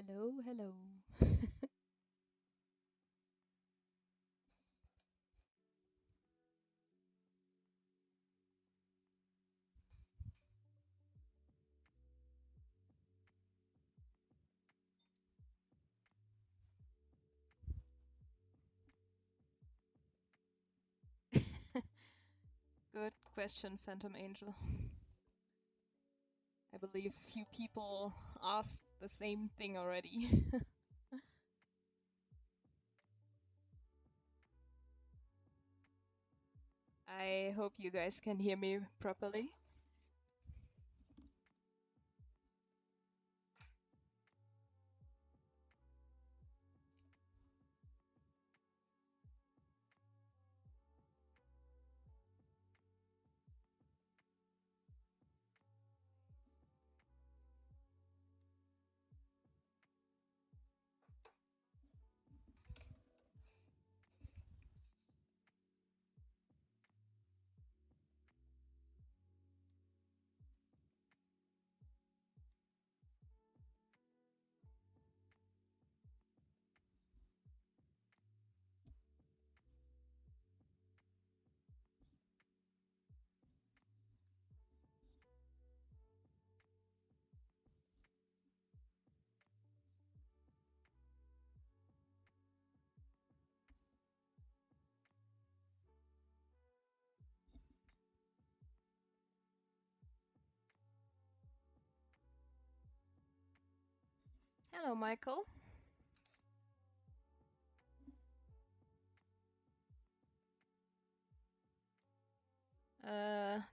Hello, hello. Good question, Phantom Angel. I believe few people asked the same thing already. I hope you guys can hear me properly. Hello, Michael.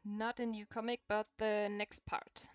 Not a new comic, but the next part.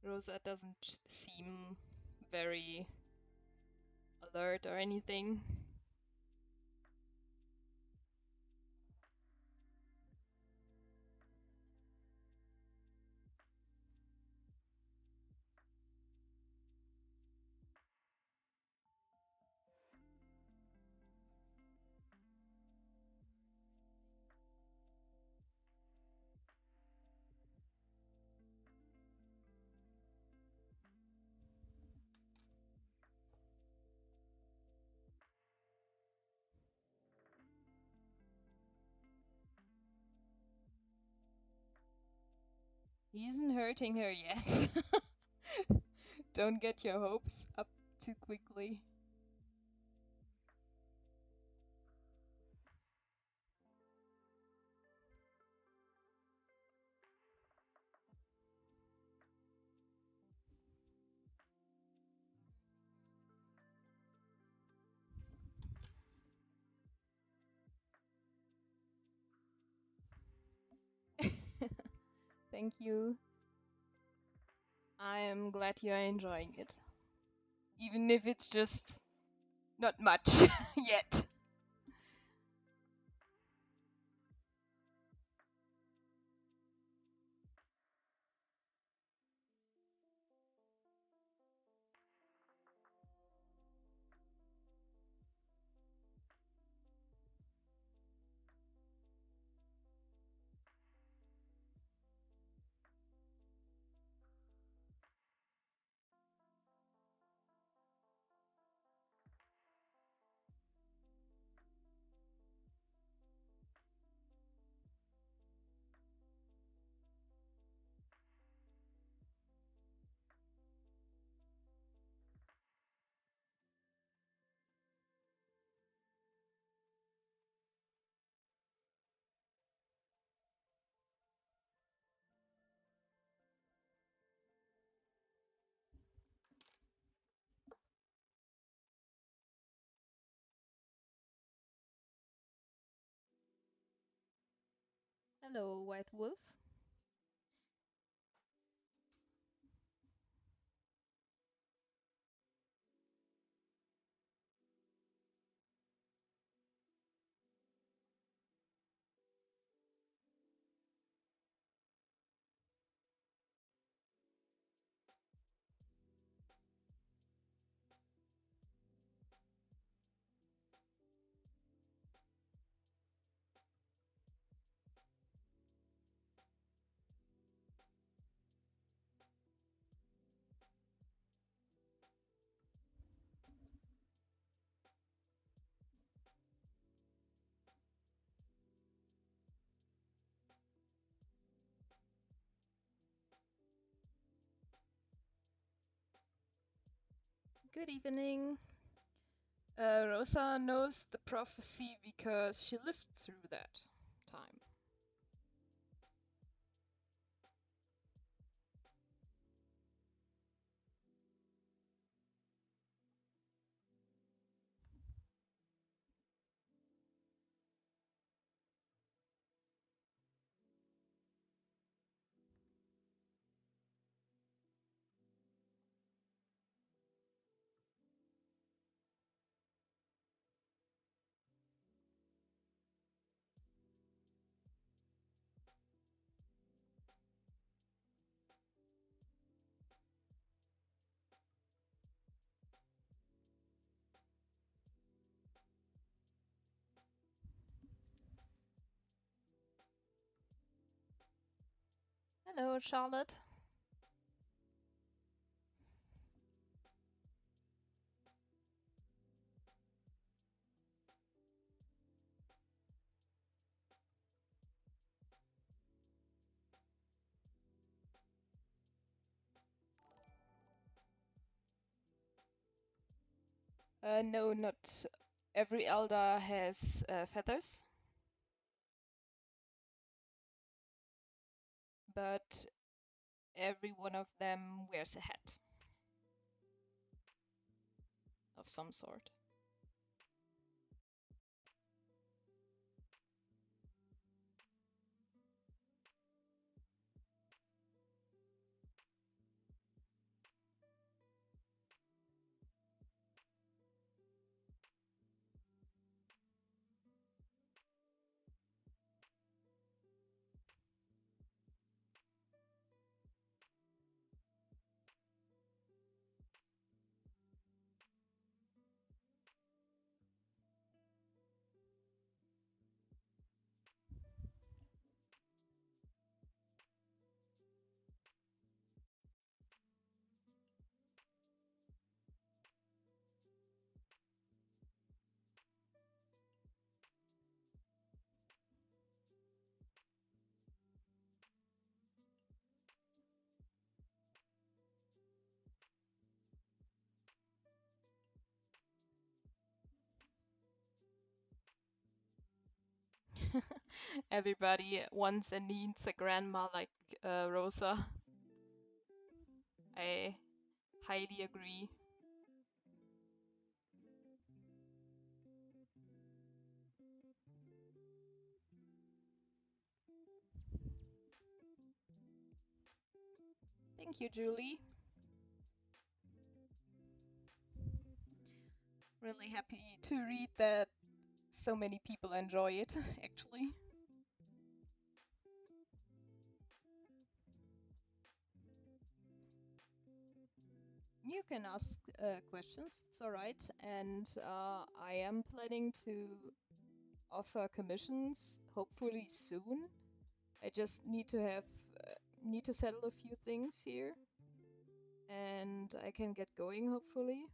Rosa doesn't seem very alert or anything. He isn't hurting her yet. Don't get your hopes up too quickly. Thank you. I am glad you are enjoying it. Even if it's just not much yet. Hello, White Wolf. Good evening. Rosa knows the prophecy because she lived through that time. Hello, Charlotte. No, not every elder has feathers, but every one of them wears a hat of some sort. Everybody wants and needs a grandma like Rosa. I highly agree. Thank you, Julie. Really happy to read that so many people enjoy it, actually. You can ask questions, it's alright. And I am planning to offer commissions hopefully soon. I just need to settle a few things here, and I can get going hopefully.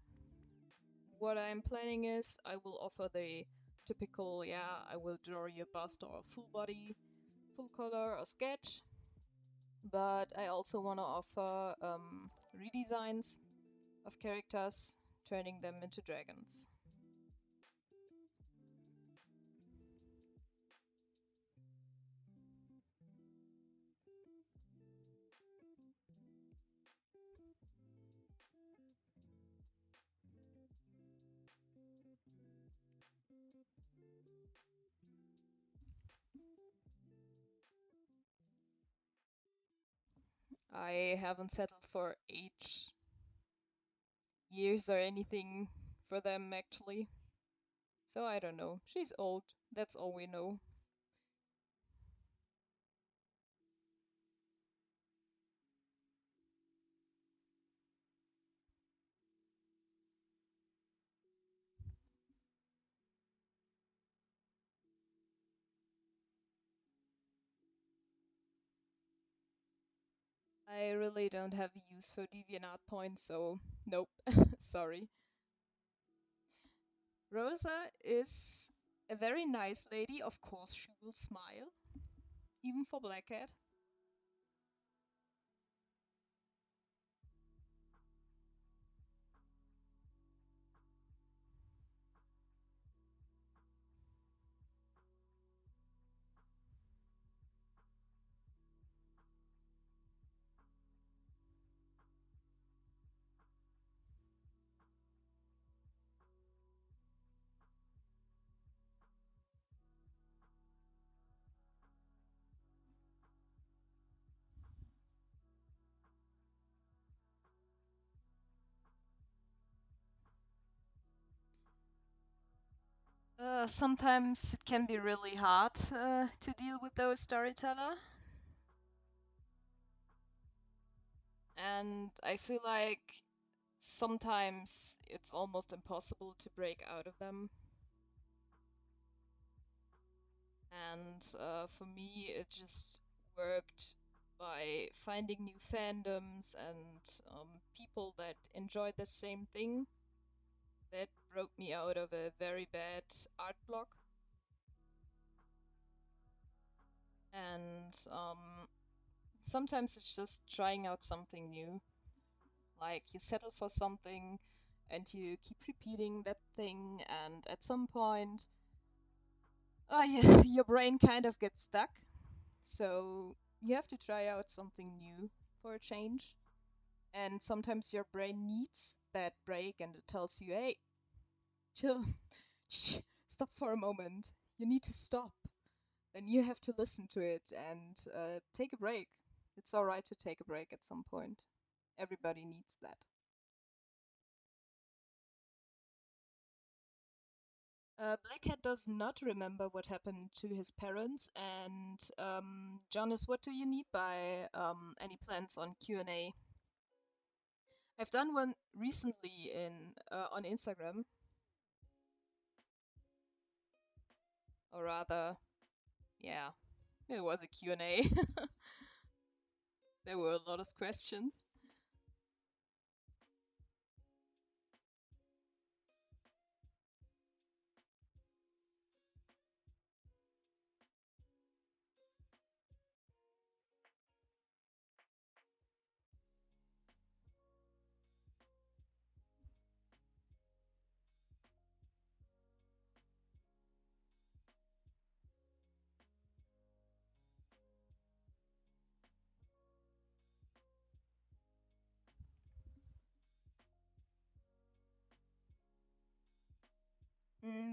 What I'm planning is I will offer the typical, yeah, I will draw you a bust or a full body, full color or sketch, but I also want to offer redesigns of characters, turning them into dragons. I haven't settled for age, years, or anything for them actually. So I don't know. She's old. That's all we know. I really don't have use for DeviantArt points, so nope. Sorry. Rosa is a very nice lady. Of course, she will smile, even for Black Cat. Sometimes it can be really hard to deal with those storyteller. And I feel like sometimes it's almost impossible to break out of them. And for me, it just worked by finding new fandoms and people that enjoy the same thing. That broke me out of a very bad art block. And sometimes it's just trying out something new. Like you settle for something and you keep repeating that thing, and at some point, yeah, your brain kind of gets stuck. So you have to try out something new for a change. And sometimes your brain needs that break and it tells you, hey, chill, shh, stop for a moment. You need to stop. Then you have to listen to it and take a break. It's alright to take a break at some point. Everybody needs that. Blackhead does not remember what happened to his parents. And Jonas, what do you need by any plans on Q&A? I've done one recently in on Instagram, or rather, yeah, it was a Q&A. There were a lot of questions.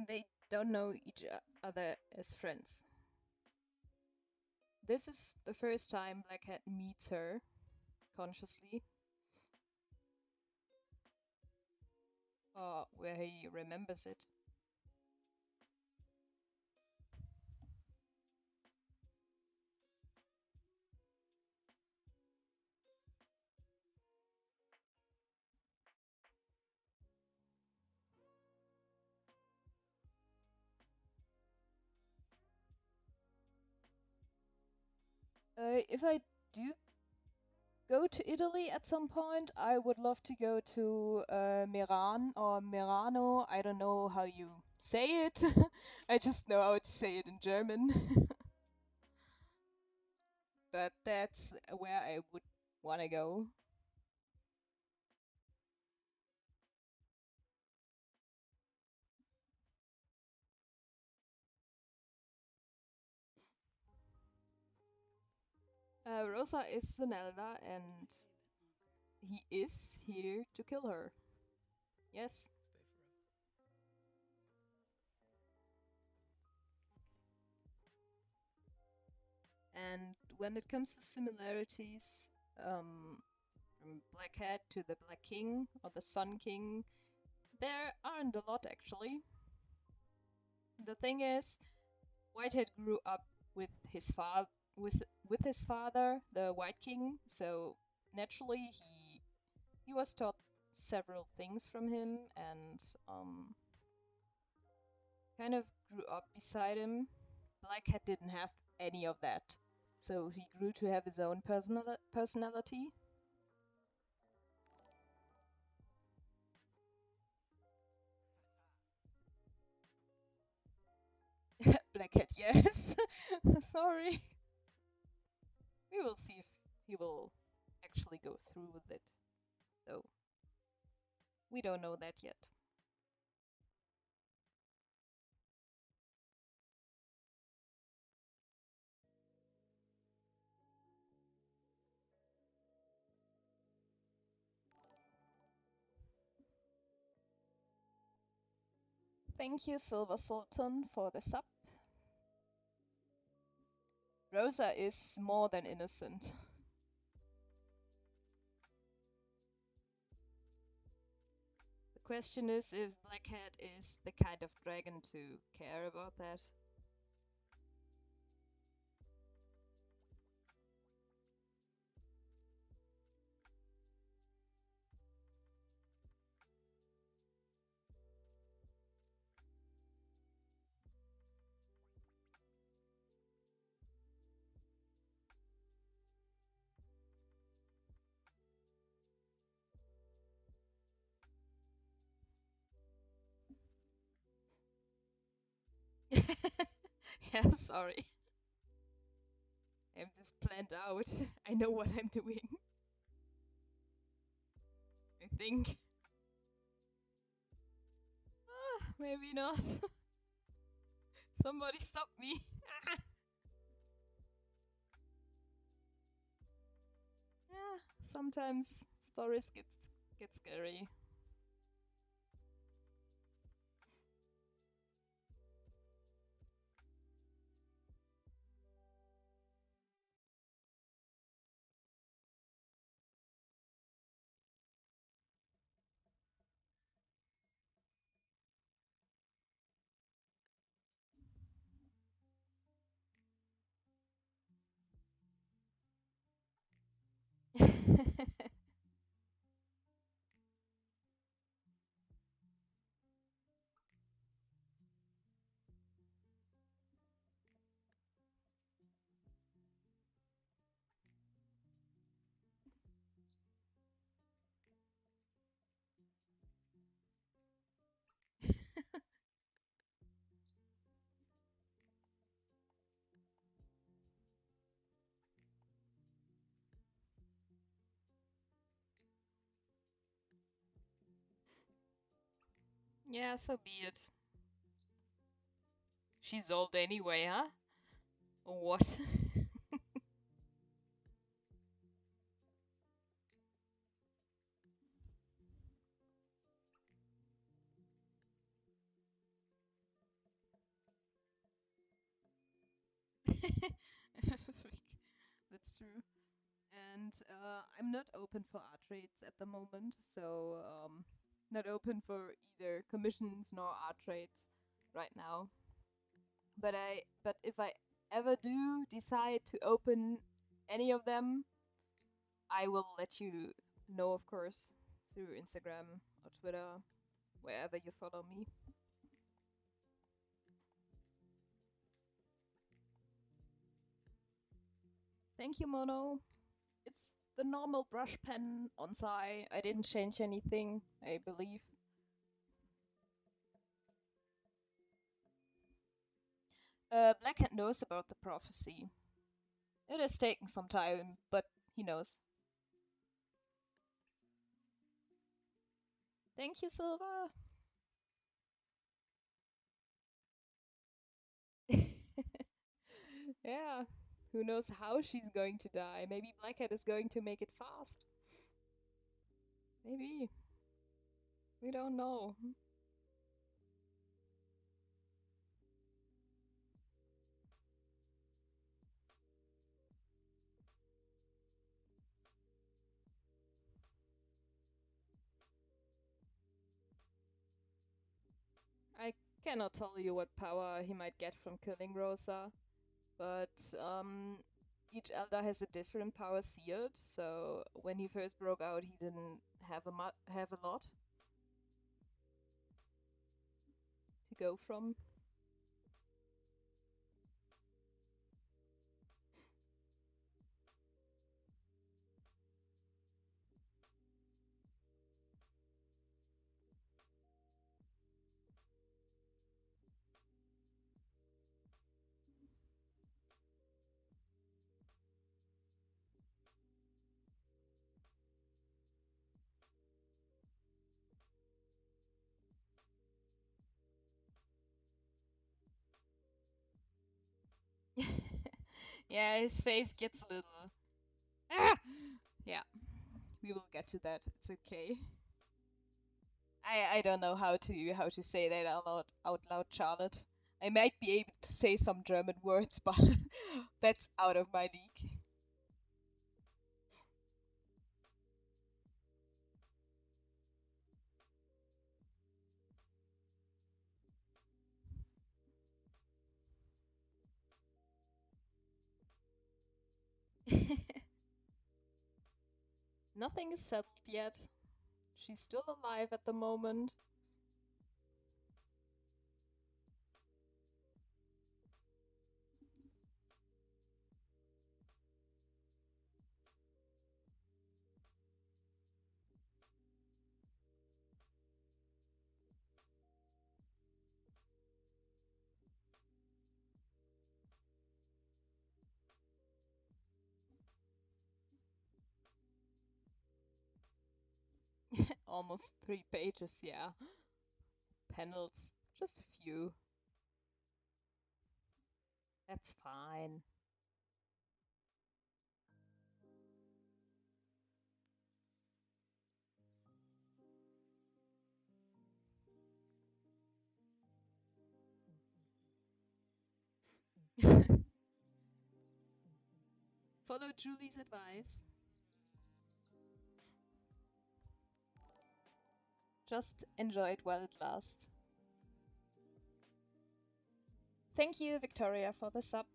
They don't know each other as friends. This is the first time Blackhead meets her consciously, or where he remembers it. If I do go to Italy at some point, I would love to go to Meran or Merano. I don't know how you say it. I just know how to say it in German. But that's where I would want to go. Rosa is Zanelda, and he is here to kill her. Yes. And when it comes to similarities, from Black Hat to the Black King or the Sun King. There aren't a lot actually. The thing is, Whitehead grew up with his father, with his father, the White King. So naturally, he was taught several things from him, and kind of grew up beside him. Blackhead didn't have any of that, so he grew to have his own personality. Blackhead, yes. Sorry. We will see if he will actually go through with it, though. We don't know that yet. Thank you, Silver Sultan, for the sub. Rosa is more than innocent. The question is if Blackhead is the kind of dragon to care about that. Yeah, sorry. I have this planned out. I know what I'm doing. I think. Maybe not. Somebody stop me. Yeah, sometimes stories get scary. Yeah, so be it. She's old anyway, huh? Or what? Freak. That's true. And I'm not open for art trades at the moment, so not open for either commissions nor art trades right now. But if I ever do decide to open any of them, I will let you know, of course, through Instagram or Twitter, wherever you follow me. Thank you, Mono. It's the normal brush pen on Sai. I didn't change anything, I believe. Blackhead knows about the prophecy. It has taken some time, but he knows. Thank you, Silva. Yeah, who knows how she's going to die? Maybe Blackhead is going to make it fast. Maybe. We don't know. cannot tell you what power he might get from killing Rosa, but each elder has a different power sealed, so when he first broke out, he didn't have a lot to go from. Yeah, his face gets a little. Ah! Yeah, we will get to that. It's okay. I don't know how to say that out loud, Charlotte. I might be able to say some German words, but that's out of my league. Nothing is settled yet. She's still alive at the moment. Almost 3 pages, yeah. Panels, just a few. That's fine. Follow Julie's advice. Just enjoy it while it lasts. Thank you, Victoria, for the sub.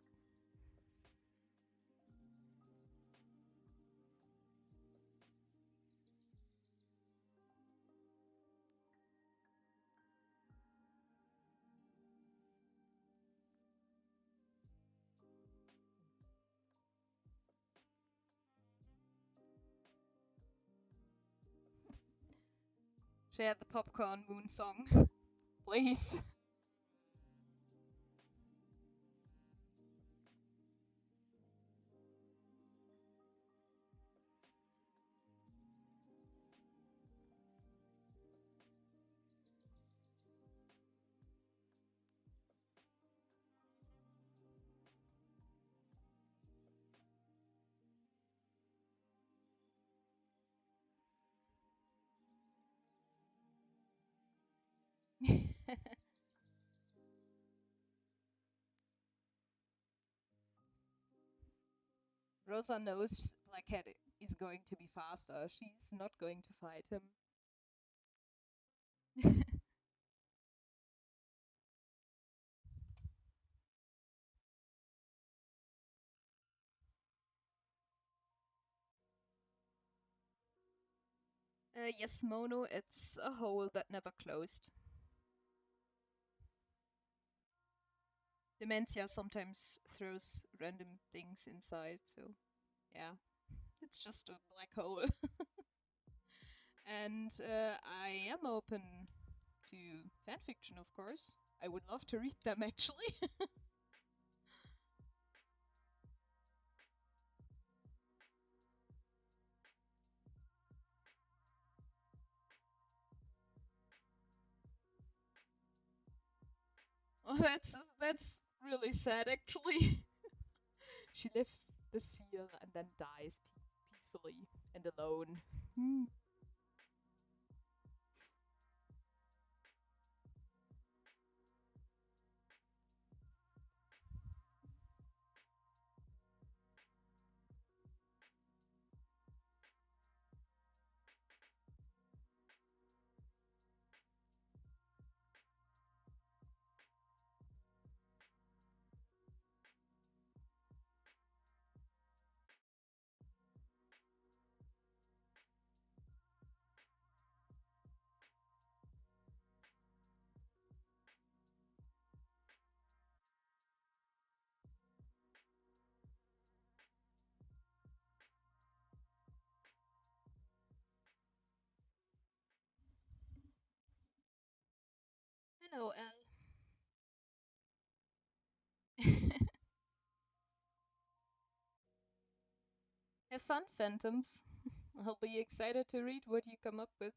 Share the popcorn moon song, please. Rosa knows Blackhead is going to be faster. She's not going to fight him. Yes, Mono, it's a hole that never closed. Dementia sometimes throws random things inside, so yeah, it's just a black hole. And I am open to fanfiction, of course. I would love to read them actually. Oh, that's really sad actually. She lifts the seal and then dies peacefully and alone. Hmm. Hello, Elle. Have fun, Phantoms. I'll be excited to read what you come up with.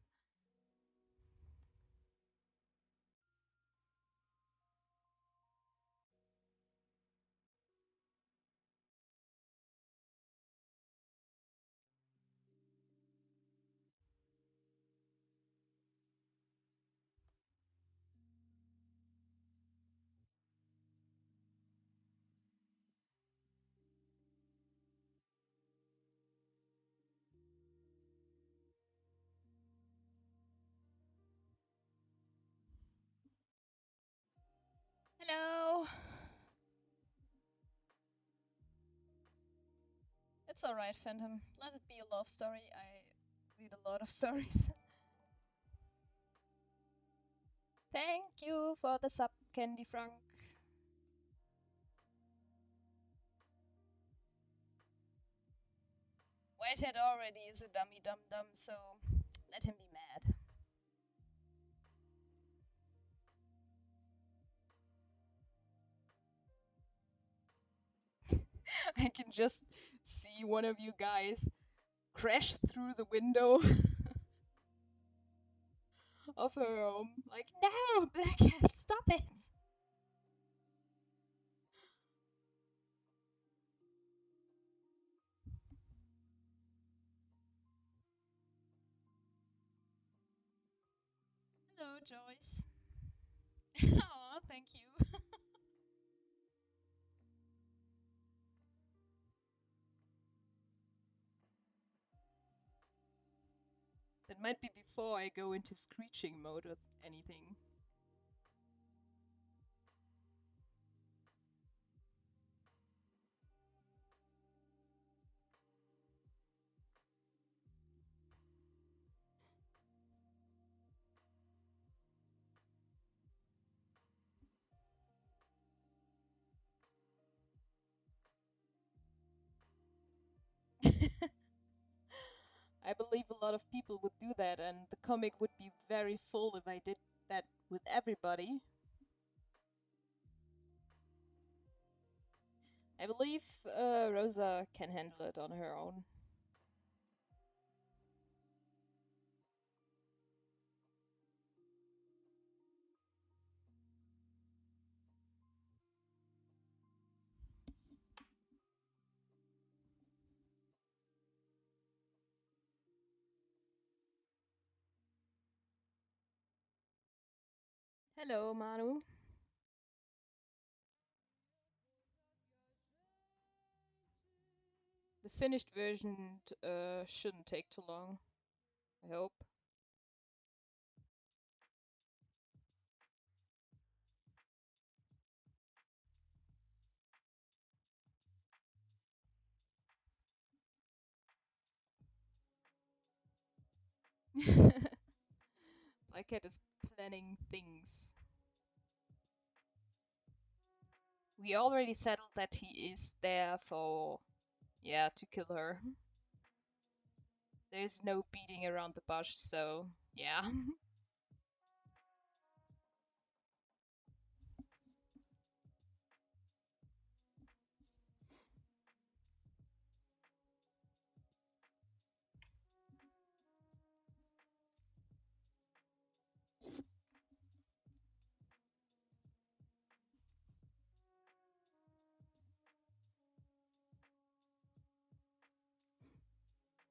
Hello! It's alright, Phantom. Let it be a love story. I read a lot of stories. Thank you for the sub, Candy Frank. Whitehead already is a dummy dum dum, so let him be mad. I can just see one of you guys crash through the window of her home. Like, no, Blackhead, stop it! Hello, Joyce. Aw, thank you. That might be before I go into screeching mode with anything. I believe a lot of people would do that, and the comic would be very full if I did that with everybody. I believe Rosa can handle it on her own. Hello, Manu. The finished version shouldn't take too long, I hope. Blackhead is planning things. We already settled that he is there for, yeah, to kill her. There's no beating around the bush, so yeah.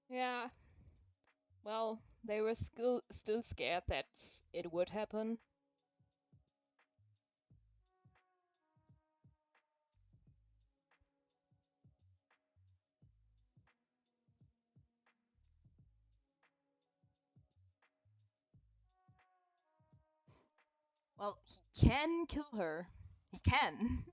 Yeah, well, they were still scared that it would happen. Well, he can kill her. He can.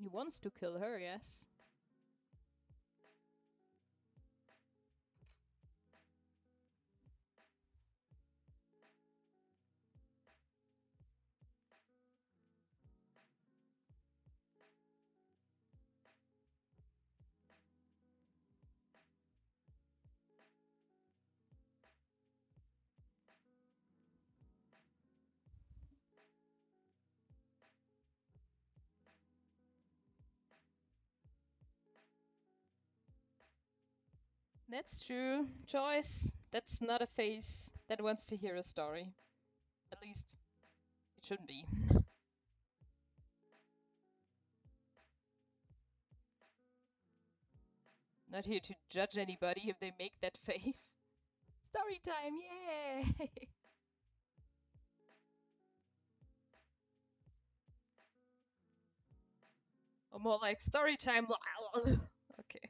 He wants to kill her, yes. That's true. Joyce, that's not a face that wants to hear a story. At least, it shouldn't be. Not here to judge anybody if they make that face. Story time, yay! Or more like story time. Okay.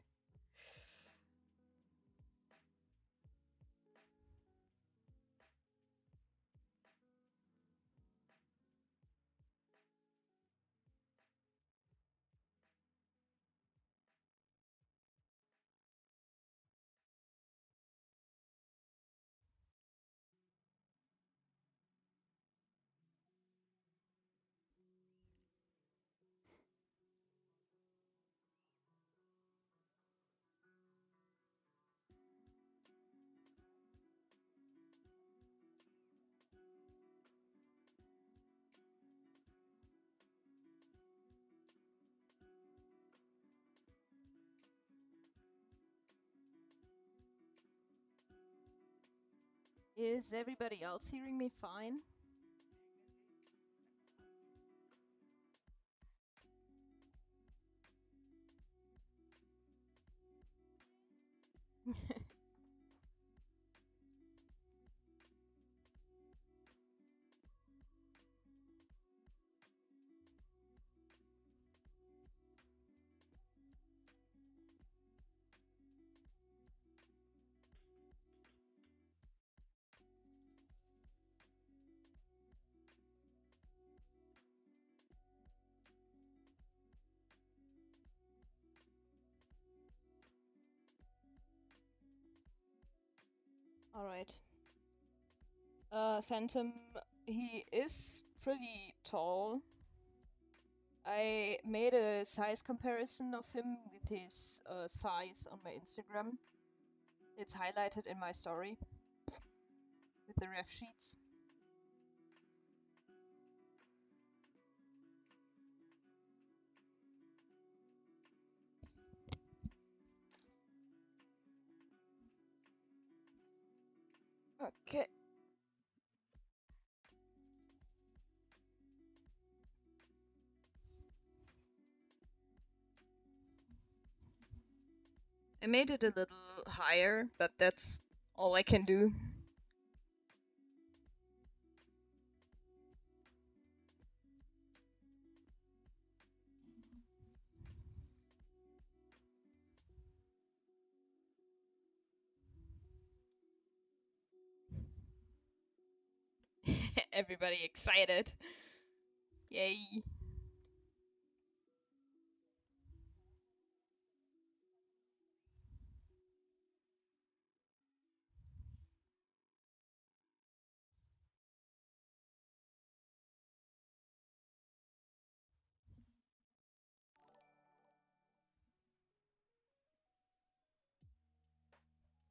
Is everybody else hearing me fine? Alright. Phantom, he is pretty tall. I made a size comparison of him with his size on my Instagram. It's highlighted in my story with the ref sheets. Okay. I made it a little higher, but that's all I can do. Everybody excited. Yay.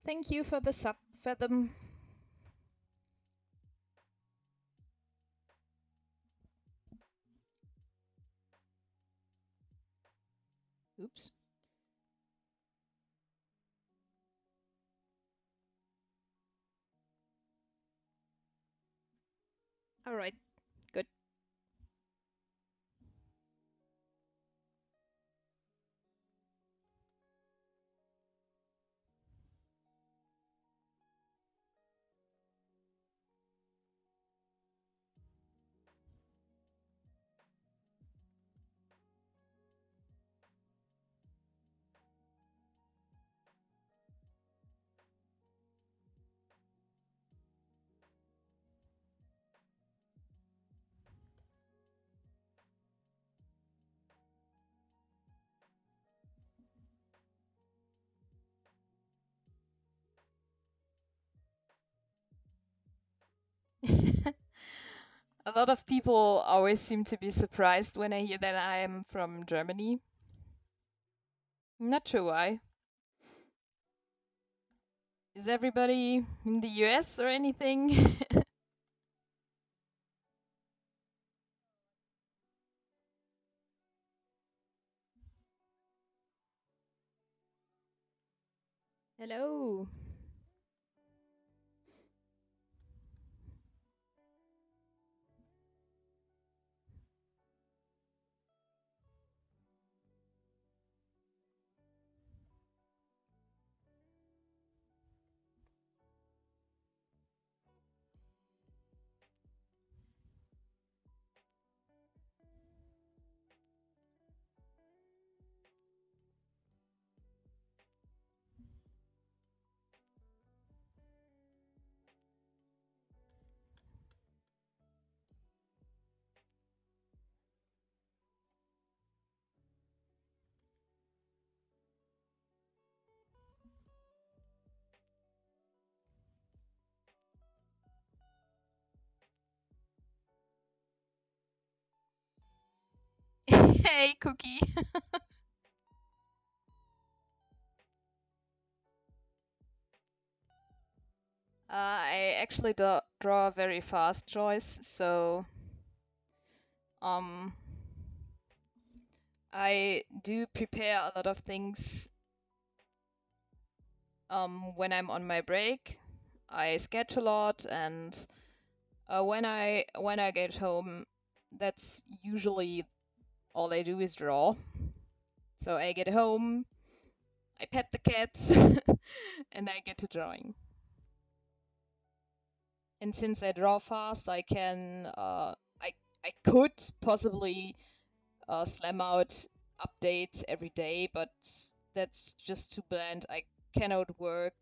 Thank you for the sub, Fathom. Oops. Alright, good. A lot of people always seem to be surprised when I hear that I am from Germany. Not sure why. Is everybody in the US or anything? Hello. Hey, Cookie. I actually draw very fast, Joyce, so um, I do prepare a lot of things when I'm on my break. I sketch a lot, and when I get home, that's usually all I do is draw. So I get home, I pet the cats, and I get to drawing. And since I draw fast, I could possibly slam out updates every day, but that's just too bland. I cannot work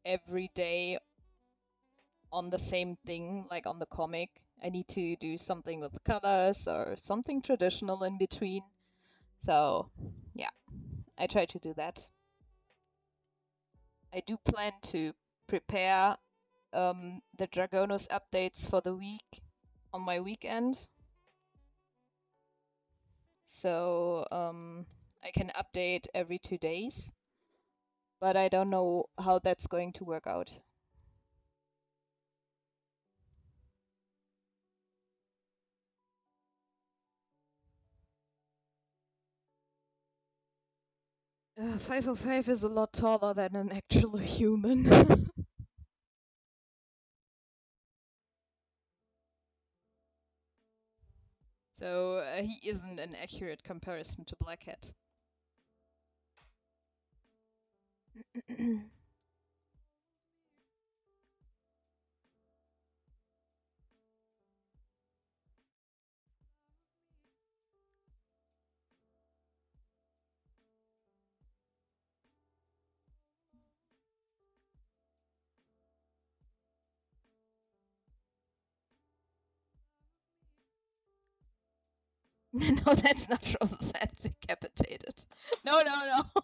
every day on the same thing, like on the comic. I need to do something with colors or something traditional in between. So, yeah, I try to do that. I do plan to prepare the Dragonous updates for the week on my weekend. So I can update every 2 days, but I don't know how that's going to work out. 505 is a lot taller than an actual human. So he isn't an accurate comparison to Blackhead. No, that's not Rose's head decapitated. No, no, no.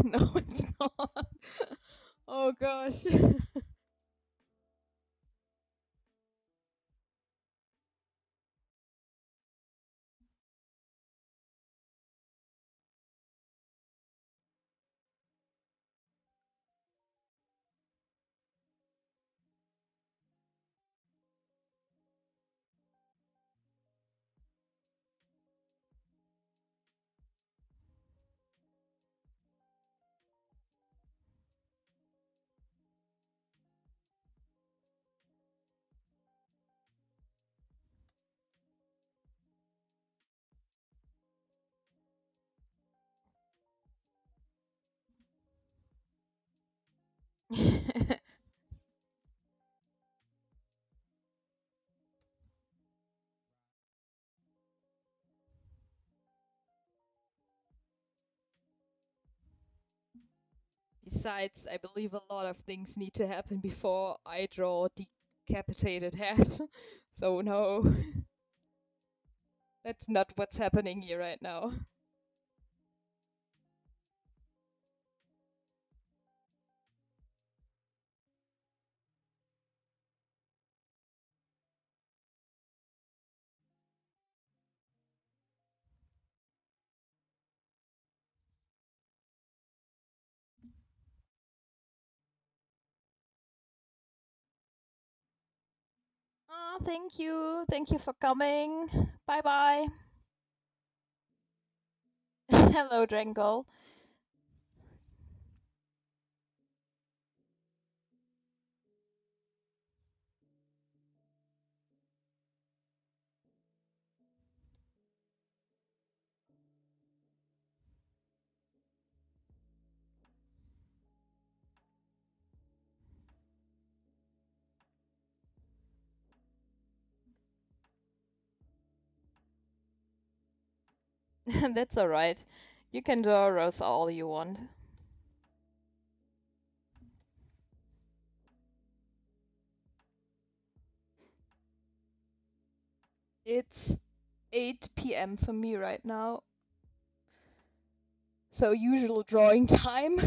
No, it's not. Oh gosh. Besides, I believe a lot of things need to happen before I draw decapitated head. So no, that's not what's happening here right now. thank you. Thank you for coming. Bye bye. Hello, Drangle. That's alright. You can draw Rose all you want. It's 8 p.m. for me right now. So usual drawing time.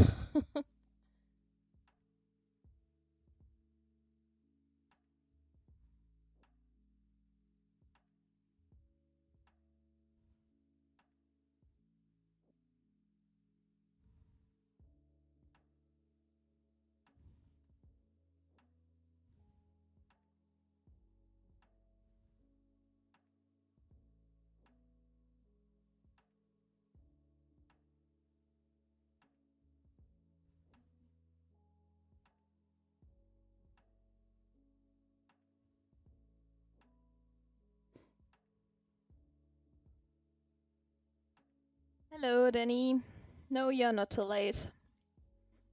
Hello, Danny. No, you're not too late.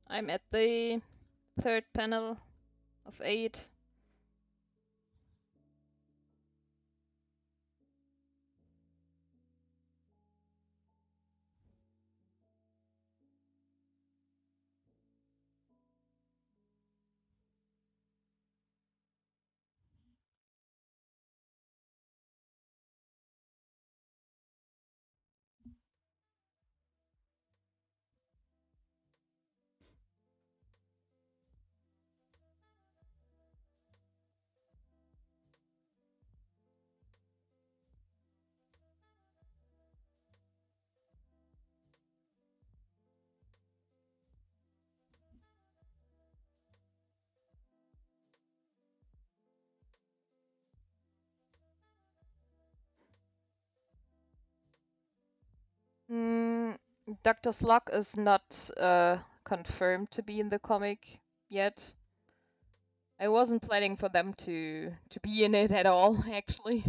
I'm at the third panel of 8. Mm, Dr. Slug is not confirmed to be in the comic yet. I wasn't planning for them to be in it at all, actually.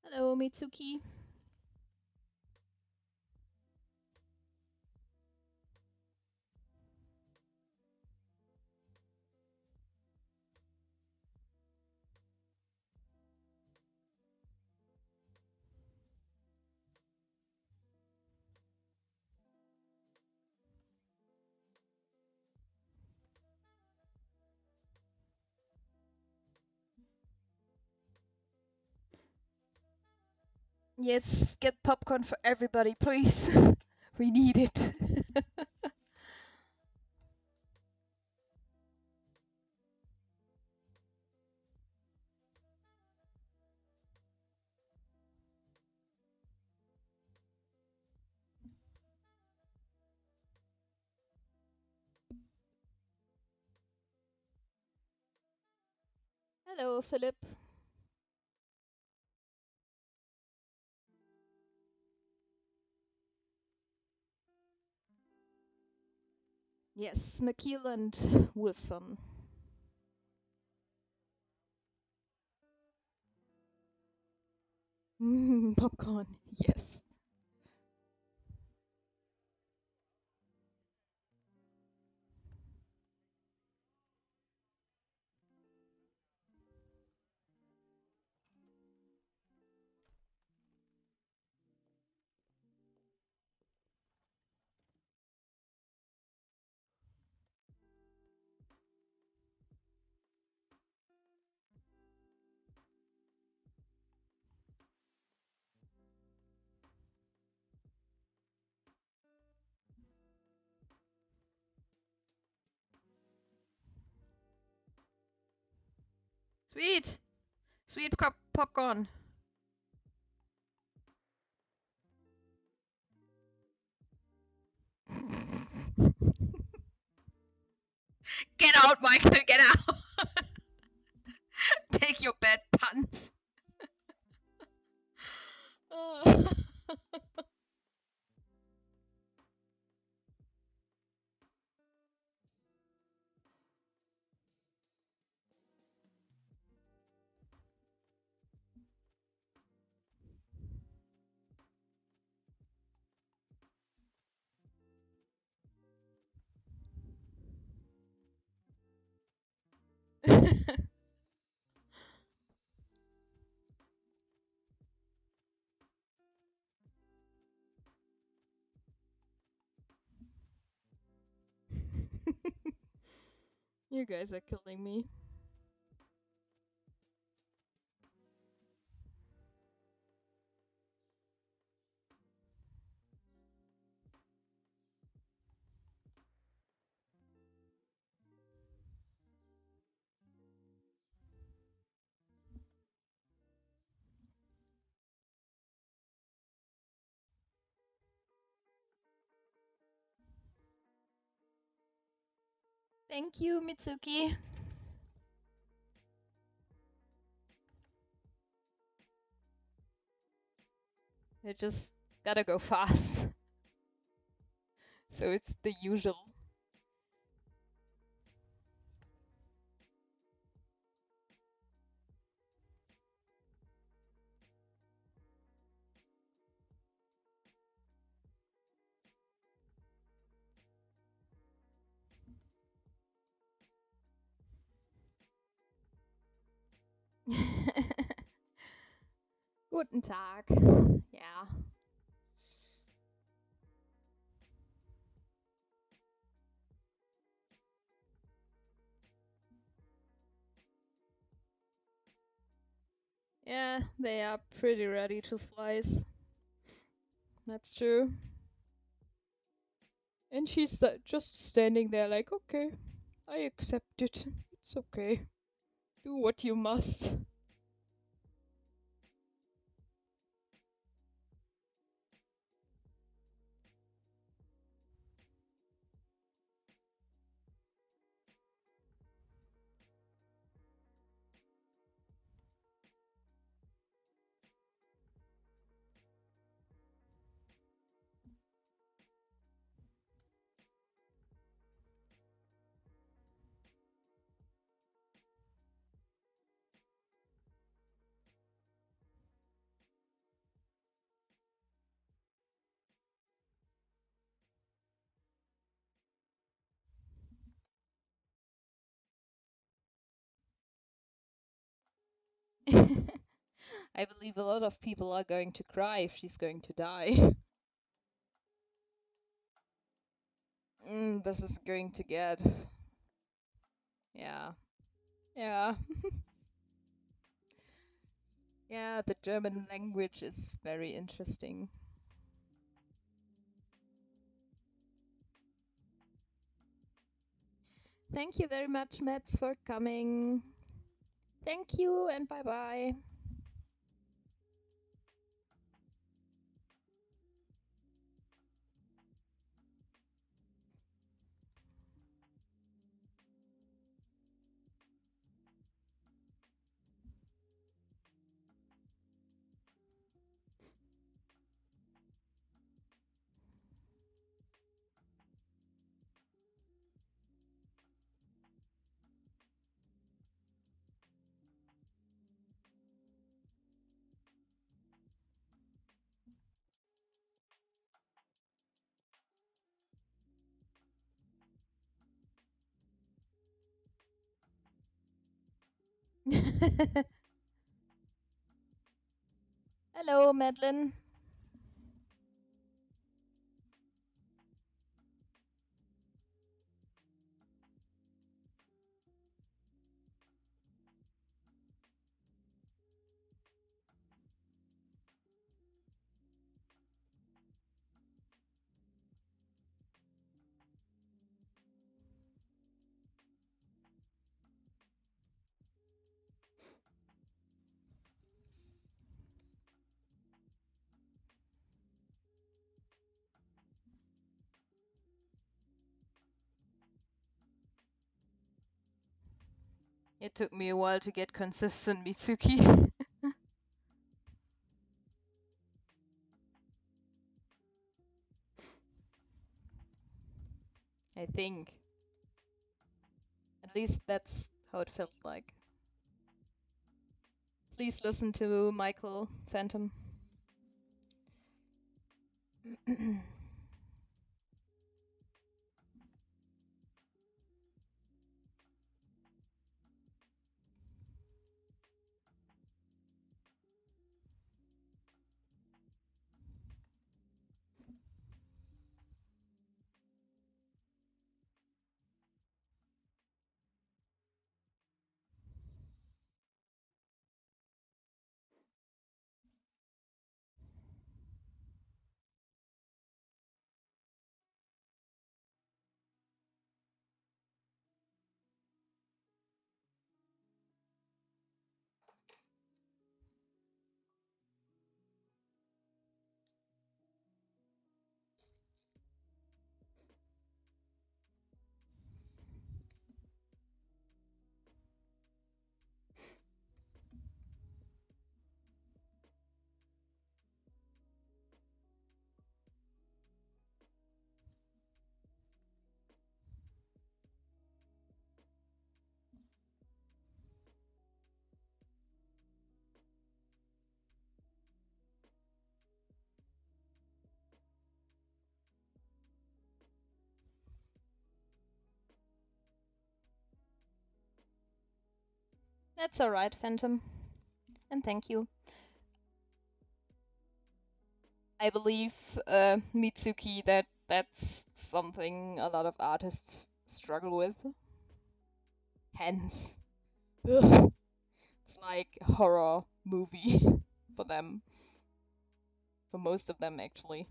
Hello, Mitsuki. Yes, get popcorn for everybody, please. We need it. Hello, Philip. Yes, McKeel and Wolfson. Popcorn, yes. Sweet! Sweet popcorn. Get out, Michael, get out! Take your bad puns. You guys are killing me. Thank you, Mitsuki. I just gotta go fast. So it's the usual. Guten Tag. Yeah. Yeah, they are pretty ready to slice. That's true. And she's just standing there like, okay, I accept it. It's okay. Do what you must. I believe a lot of people are going to cry if she's going to die. This is going to get... Yeah. Yeah. Yeah, the German language is very interesting. Thank you very much, Mets, for coming. Thank you and bye-bye. Hello, Madeline. It took me a while to get consistent, Mitsuki. I think. At least that's how it felt like. Please listen to Michael Phantom. That's alright, Phantom. And thank you. I believe, Mitsuki, that that's something a lot of artists struggle with. Hence, ugh, it's like a horror movie for them. For most of them, actually.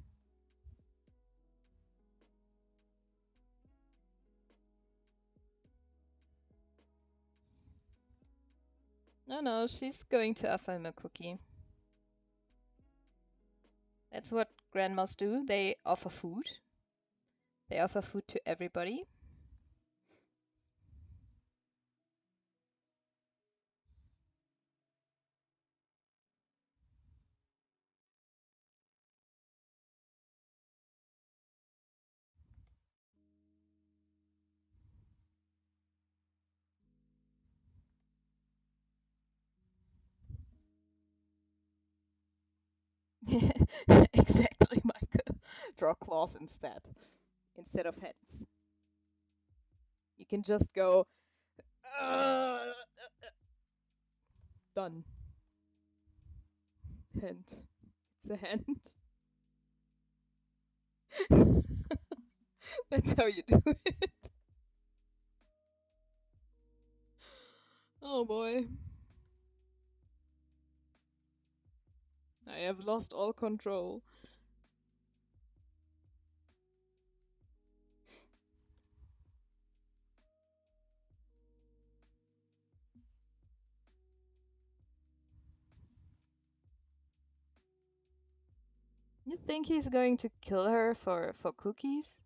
No, she's going to offer him a cookie. That's what grandmas do. They offer food. They offer food to everybody. Exactly, Michael. Draw claws instead of heads. You can just go, done. Hand. It's a hand. That's how you do it. Oh boy. I have lost all control. You think he's going to kill her for cookies?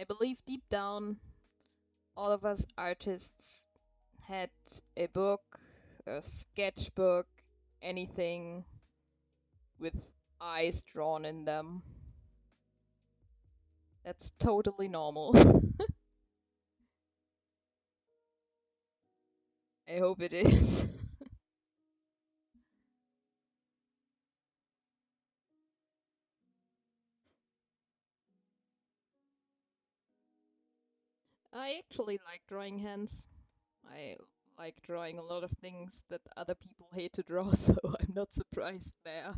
I believe deep down, all of us artists had a book, a sketchbook, anything with eyes drawn in them. That's totally normal. I hope it is. I actually like drawing hands. I like drawing a lot of things that other people hate to draw, so I'm not surprised there.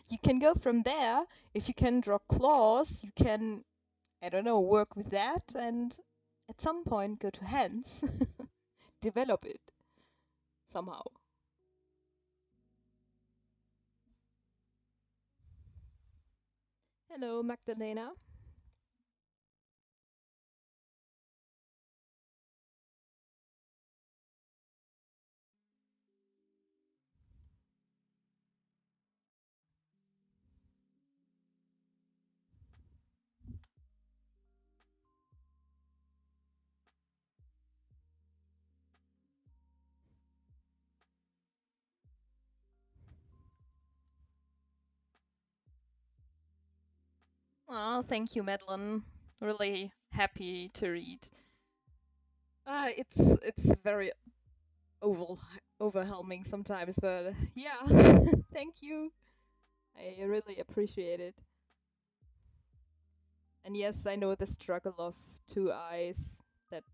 You can go from there. If you can draw claws, you can, I don't know, work with that and at some point go to hands. Develop it somehow. Hello, Magdalena. Oh, thank you, Madeline. Really happy to read. It's very over overwhelming sometimes, but yeah, thank you. I really appreciate it. And yes, I know the struggle of two eyes that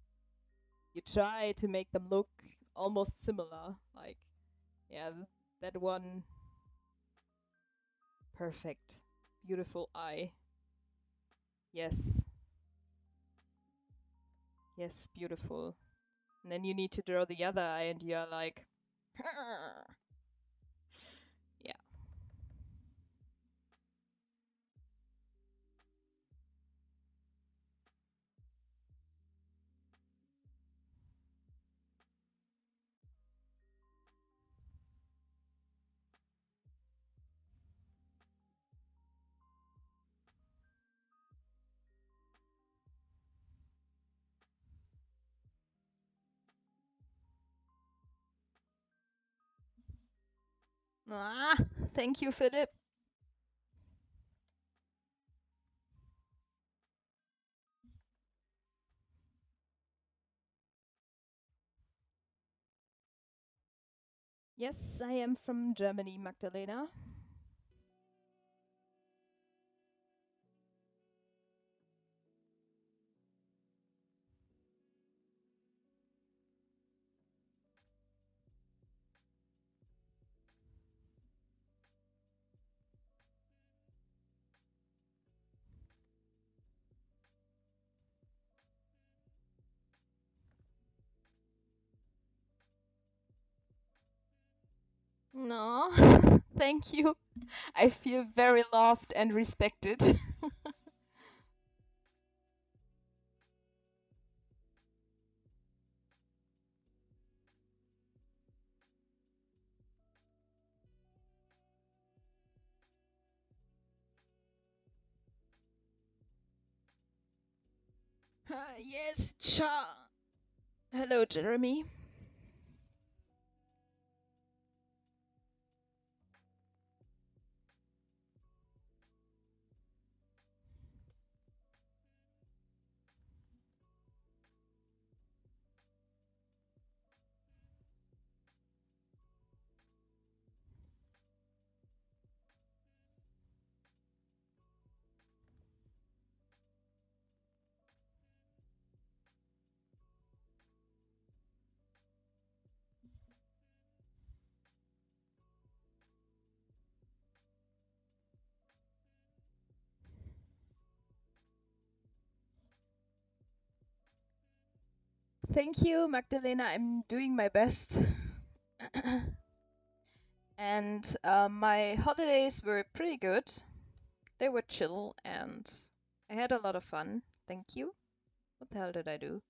you try to make them look almost similar. Like, yeah, that one perfect, beautiful eye. Yes, yes, beautiful. And then you need to draw the other eye, and you're like, yeah. Ah, thank you, Philip. Yes, I am from Germany, Magdalena. No, thank you. I feel very loved and respected. Yes, Cha. Hello, Jeremy. Thank you, Magdalena. I'm doing my best. And my holidays were pretty good. They were chill and I had a lot of fun. Thank you. What the hell did I do?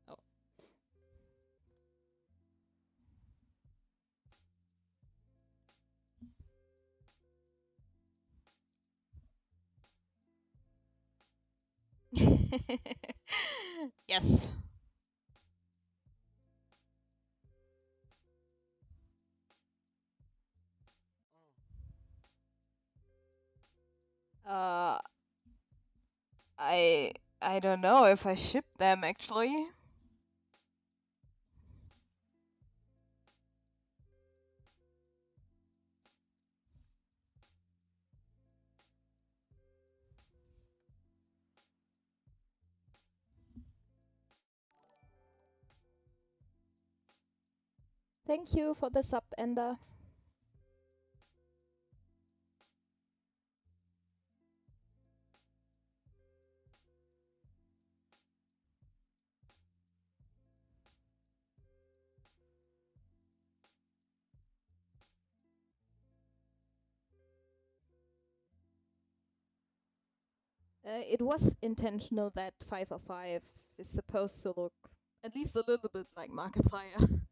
Oh. Yes. Uh, I I don't know if I ship them actually. Thank you for the sub, Ender. It was intentional that 505 is supposed to look at least a little bit like Markiplier.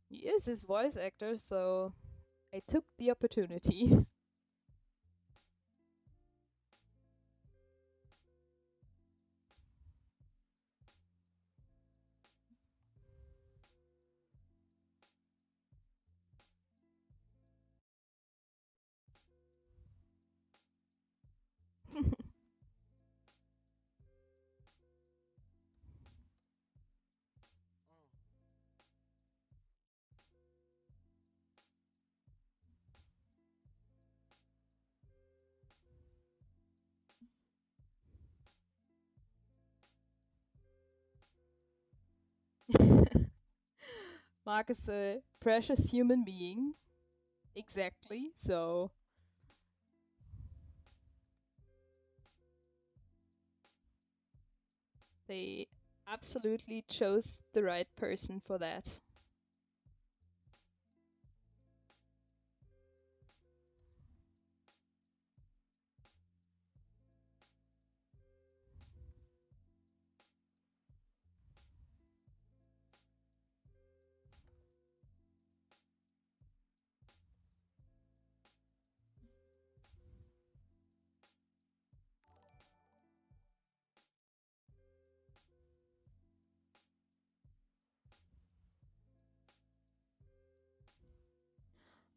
He is his voice actor, so I took the opportunity. Mark is a precious human being. Exactly, so they absolutely chose the right person for that.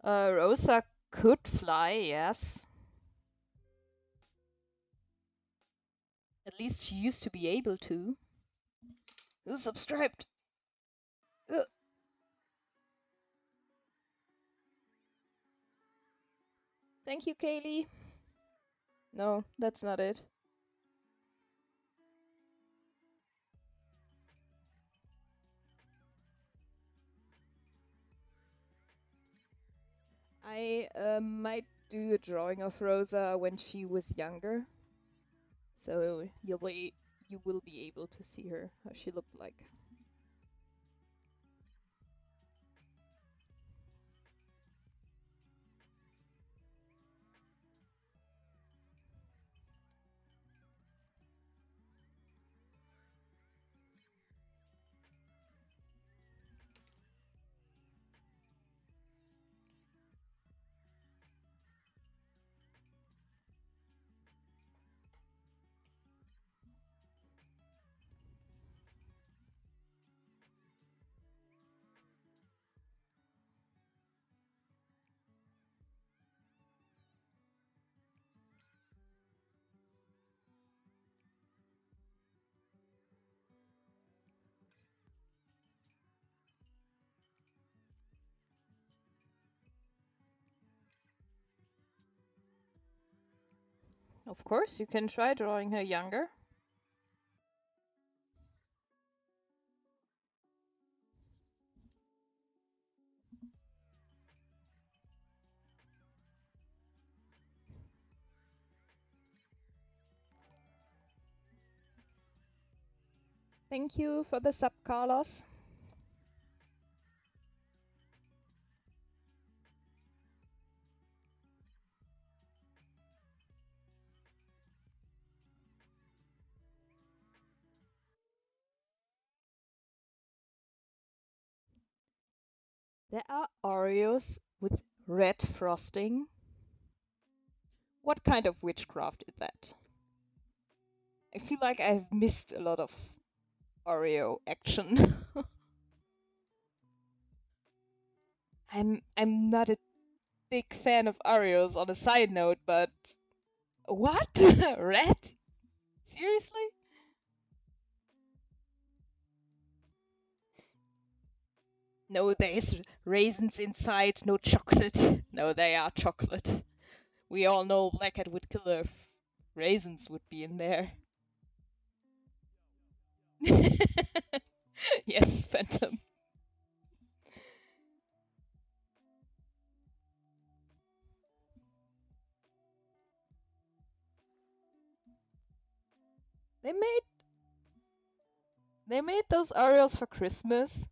Rosa could fly, yes. At least she used to be able to. Who subscribed? Ugh. Thank you, Kaylee. No, that's not it. I might do a drawing of Rosa when she was younger, so you will be able to see her how she looked like. Of course, you can try drawing her younger. Thank you for the sub, Carlos. There are Oreos with red frosting. What kind of witchcraft is that? I feel like I've missed a lot of Oreo action. I'm not a big fan of Oreos on a side note, but what? Red? Seriously? No, there's raisins inside, no chocolate. No, they are chocolate. We all know Blackhead would kill her if raisins would be in there. Yes, Phantom. They made they made those Oreos for Christmas.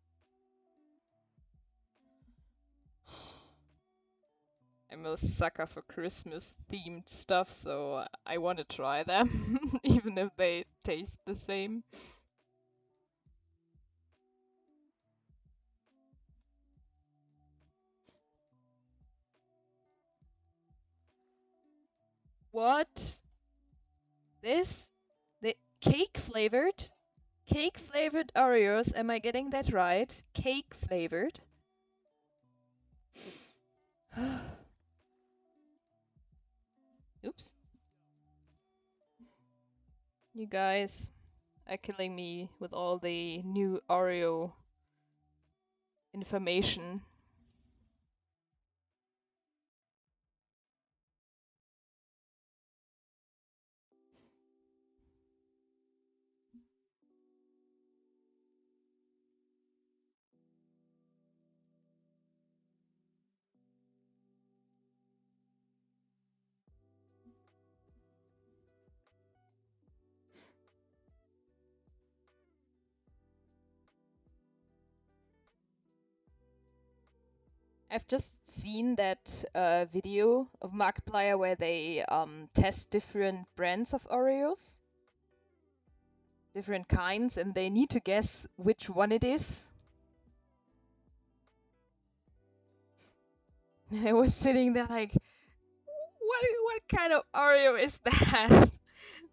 I'm a sucker for Christmas themed stuff, so I want to try them, even if they taste the same. What? This? The cake flavored? Cake flavored Oreos, am I getting that right? Cake flavored? Oops. You guys are killing me with all the new Oreo information. I've just seen that video of Markiplier where they test different brands of Oreos, different kinds, and they need to guess which one it is. And I was sitting there like, what kind of Oreo is that?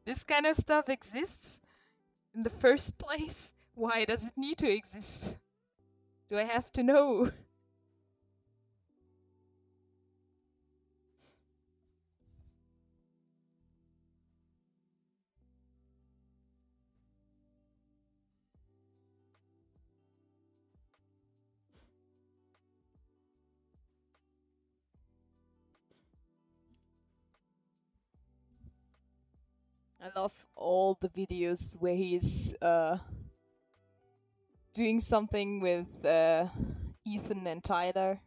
This kind of stuff exists in the first place? Why does it need to exist? Do I have to know? I love all the videos where he's doing something with Ethan and Tyler.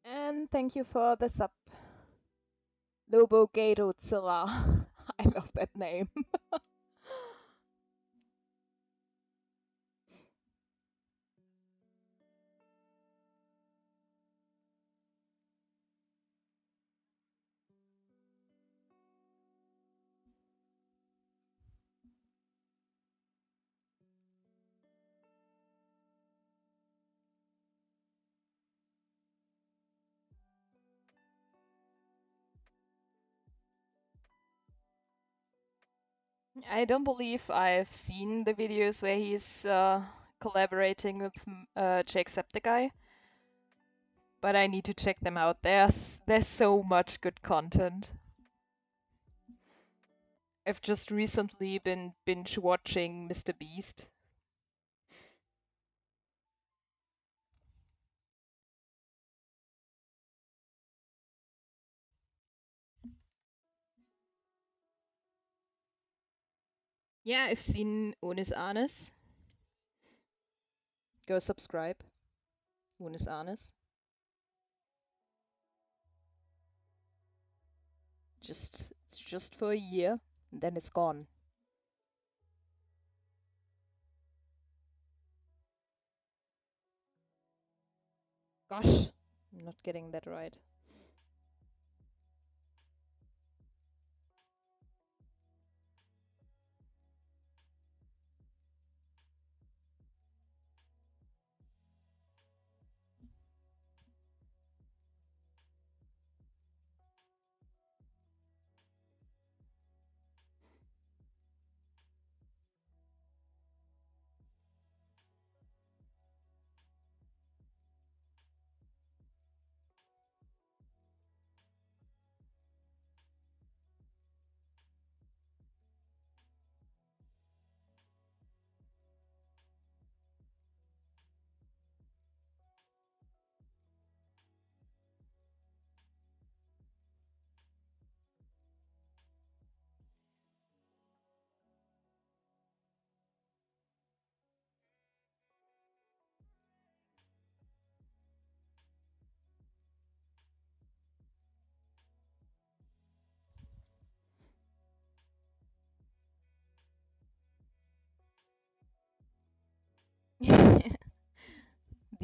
And thank you for the sub, Lobo Gatozilla. I love that name. I don't believe I've seen the videos where he's collaborating with Jacksepticeye, but I need to check them out. There's so much good content. I've just recently been binge watching Mr. Beast. Yeah, I've seen Unis Anis. Go subscribe. Unis Anis. It's just for a year, and then it's gone. Gosh, I'm not getting that right.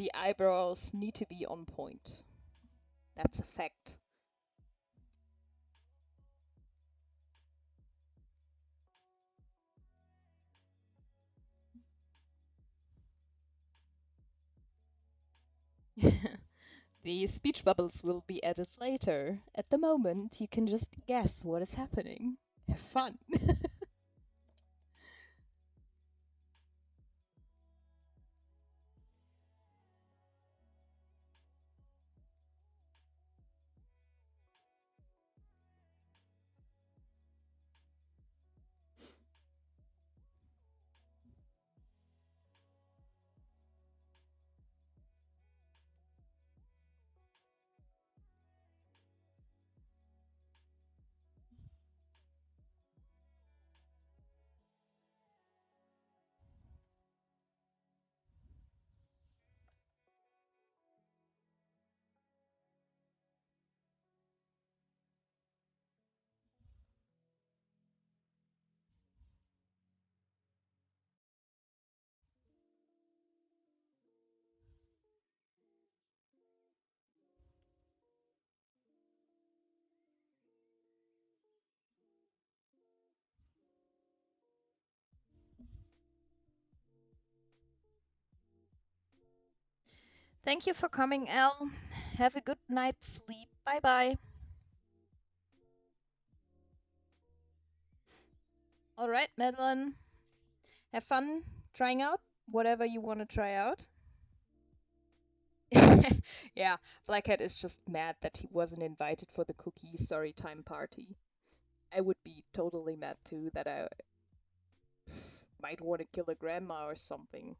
The eyebrows need to be on point. That's a fact. The speech bubbles will be added later. At the moment, you can just guess what is happening. Have fun. Thank you for coming, Elle. Have a good night's sleep. Bye bye. All right, Madeline. Have fun trying out whatever you want to try out. Yeah, Blackhead is just mad that he wasn't invited for the cookie story time party. I would be totally mad too that I might want to kill a grandma or something.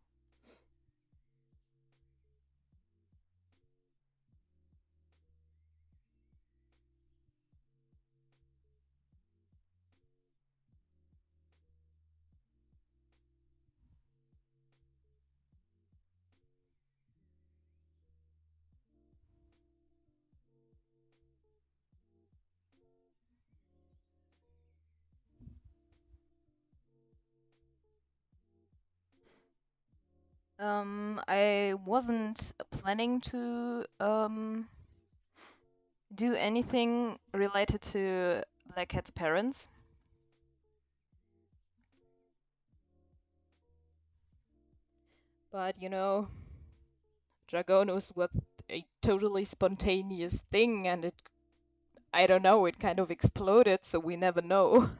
I wasn't planning to do anything related to Blackhead's parents. But you know, Dragonous was a totally spontaneous thing and I don't know, it kind of exploded, so we never know.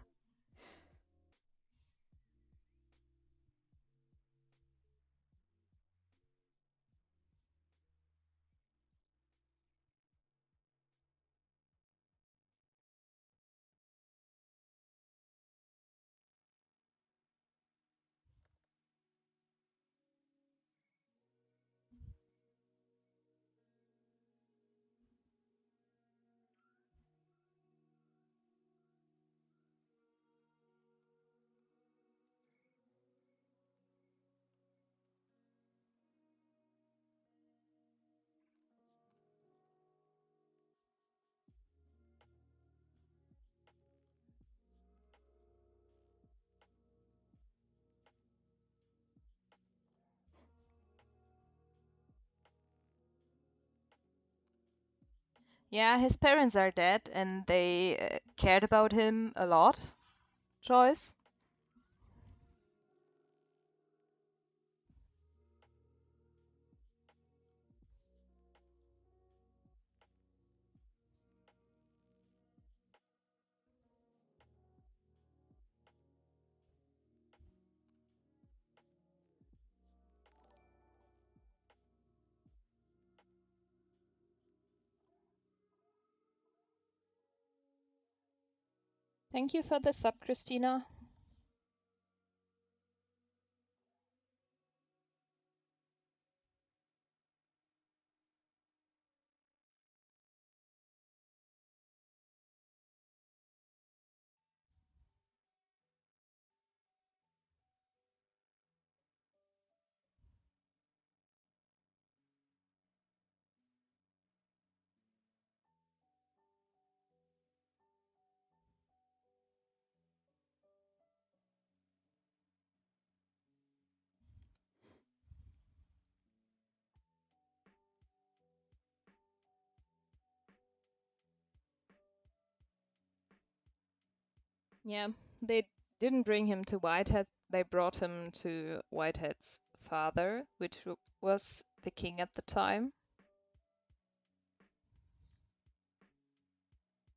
Yeah, his parents are dead and they cared about him a lot, Joyce. Thank you for the sub, Christina. Yeah, they didn't bring him to Whitehead. They brought him to Whitehead's father, which was the king at the time.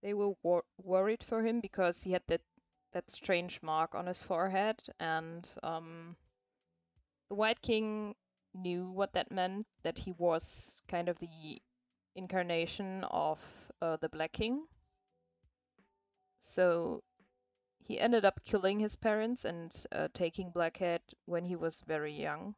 They were worried for him because he had that strange mark on his forehead, and the White King knew what that meant, that he was kind of the incarnation of the Black King. So he ended up killing his parents and taking Blackhead when he was very young.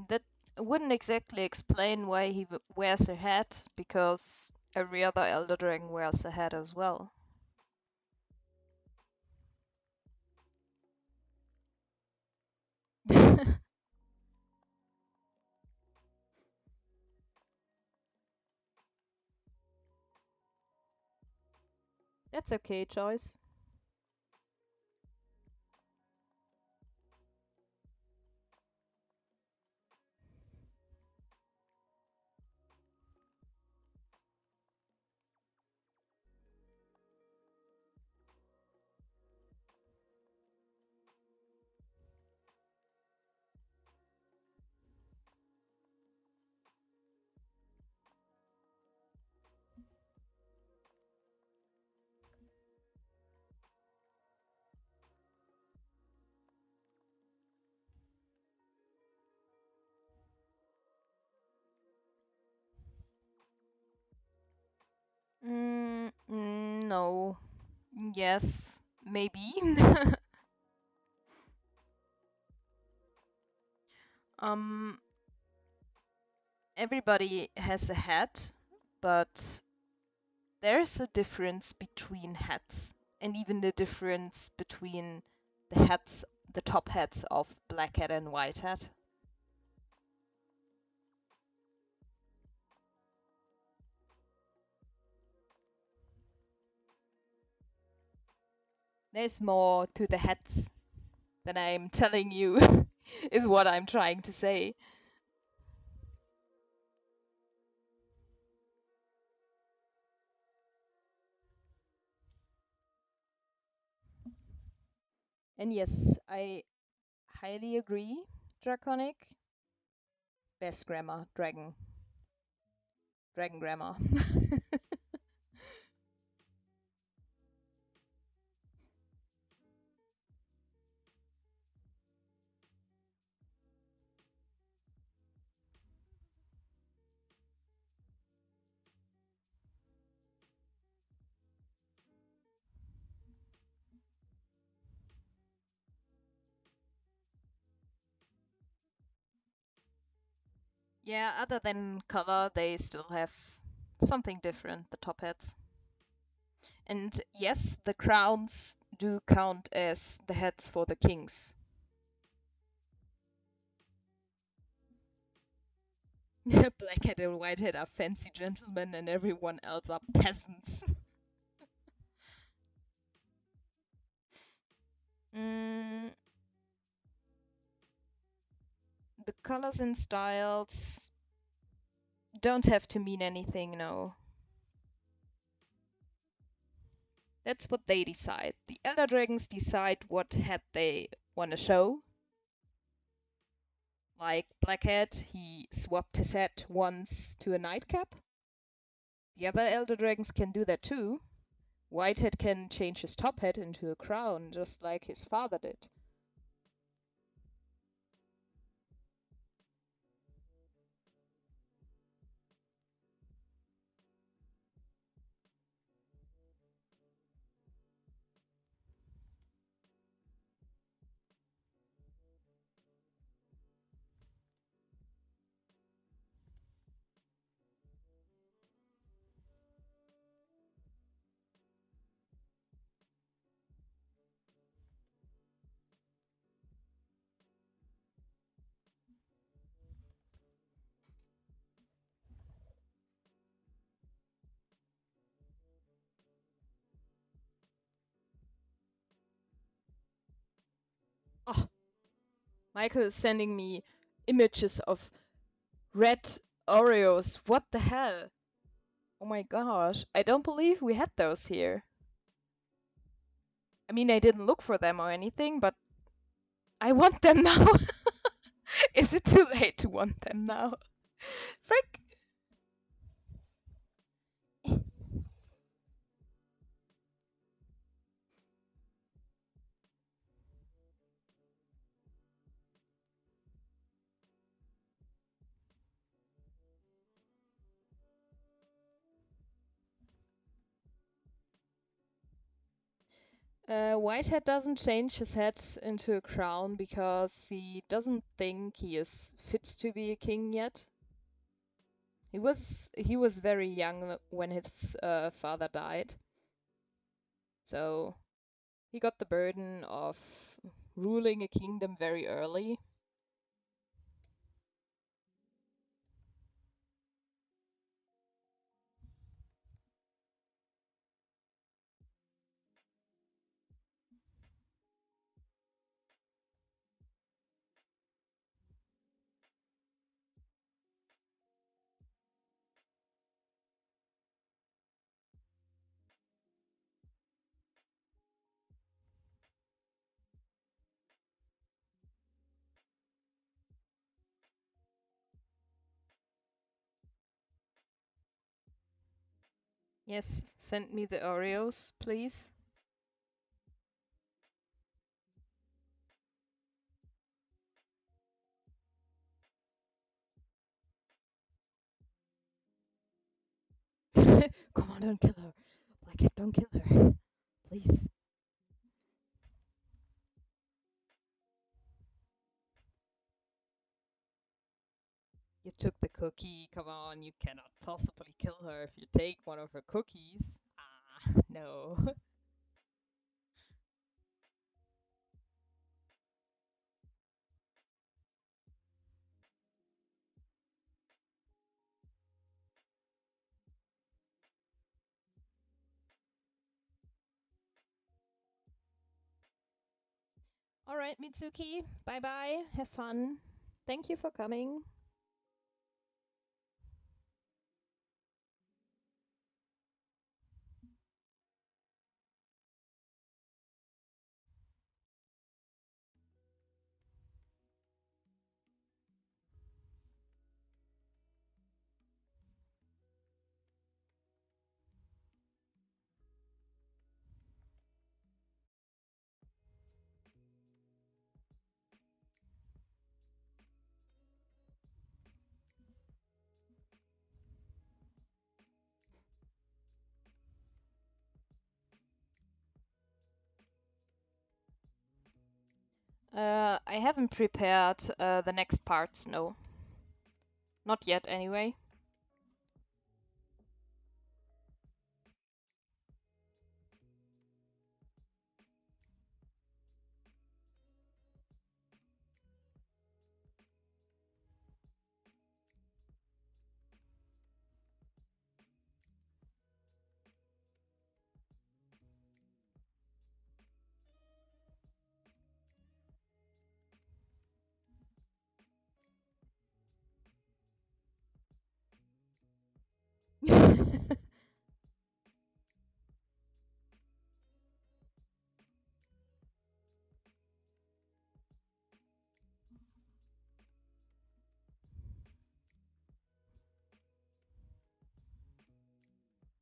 That wouldn't exactly explain why he wears a hat, because every other Elder Dragon wears a hat as well. That's okay, Joyce. No. Yes, maybe. um, Everybody has a hat, but there's a difference between hats, and even the difference between the hats, the top hats of Black Hat and White Hat. There's more to the hats than I'm telling you, is what I'm trying to say. And yes, I highly agree, Draconic. Best grammar, dragon grammar. Yeah, other than color, they still have something different, the top hats. And yes, the crowns do count as the heads for the kings. Blackhead and Whitehead are fancy gentlemen and everyone else are peasants. mm, the colors and styles don't have to mean anything, no. That's what they decide. The Elder Dragons decide what head they want to show. Like Blackhead, he swapped his head once to a nightcap. The other Elder Dragons can do that too. Whitehead can change his top hat into a crown, just like his father did. Oh, Michael is sending me images of red Oreos. What the hell? Oh my gosh, I don't believe we had those here. I mean, I didn't look for them or anything, but I want them now. Is it too late to want them now? Frick! Whitehead doesn't change his head into a crown because he doesn't think he is fit to be a king yet. He was very young when his father died, so he got the burden of ruling a kingdom very early. Yes, send me the Oreos, please. Come on, don't kill her. Blackhead, don't kill her. Please. You took the cookie. Come on, you cannot possibly kill her if you take one of her cookies. Ah, no. All right, Mitsuki. Bye bye. Have fun. Thank you for coming. I haven't prepared the next parts, no. Not yet, anyway.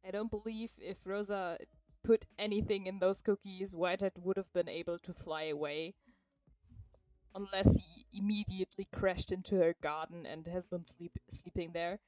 I don't believe if Rosa put anything in those cookies, Whitehead would have been able to fly away. Unless he immediately crashed into her garden and has been sleeping there.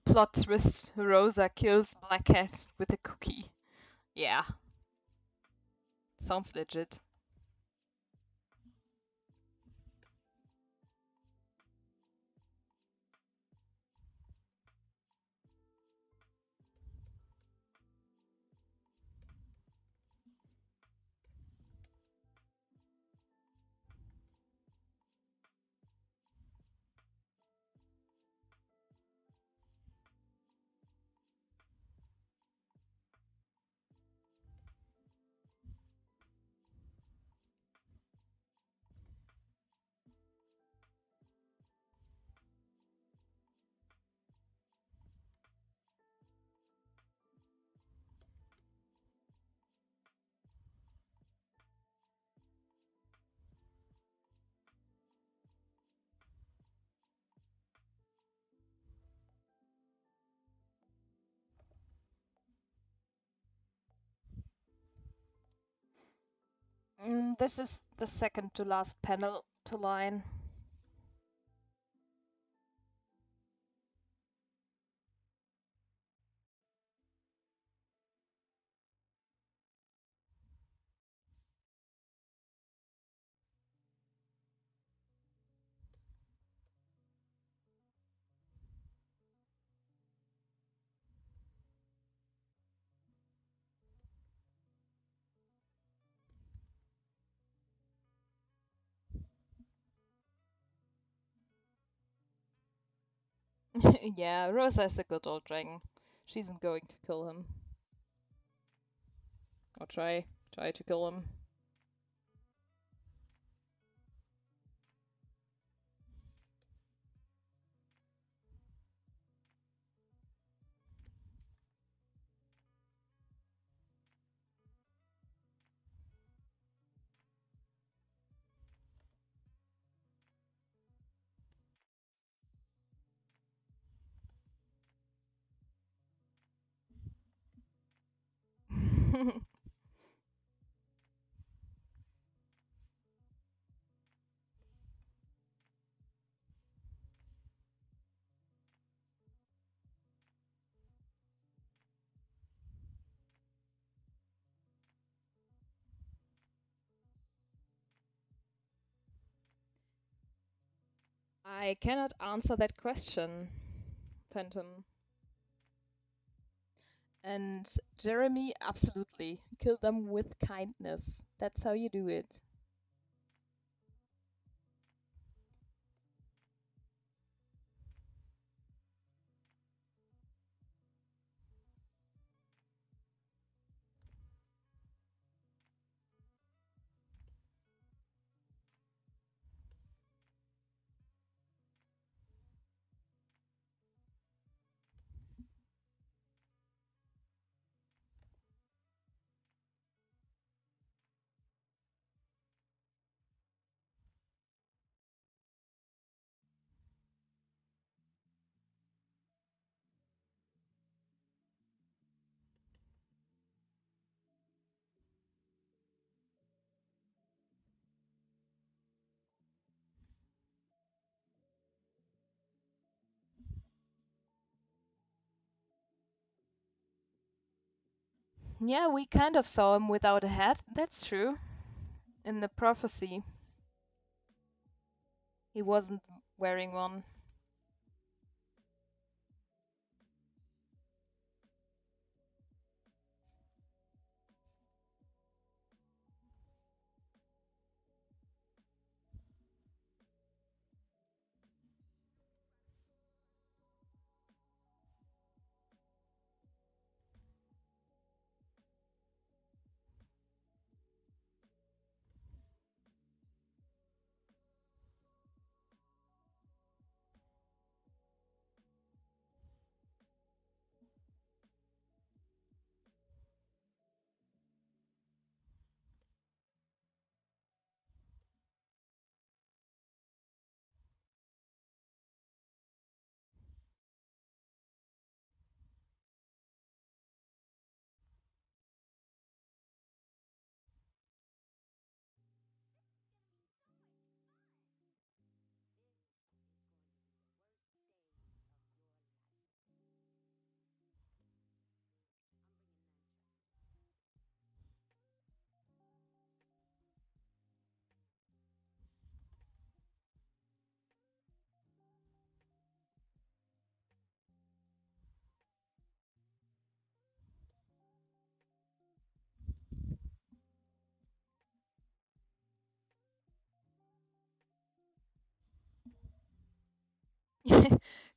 Plot twist, Rosa kills Blackhead with a cookie. Yeah, sounds legit. This is the second to last panel to line. Yeah, Rosa is a good old dragon. She isn't going to kill him. Or try to kill him. I cannot answer that question, Phantom. And Jeremy, absolutely. Kill them with kindness. That's how you do it. Yeah, we kind of saw him without a hat. That's true. In the prophecy, he wasn't wearing one.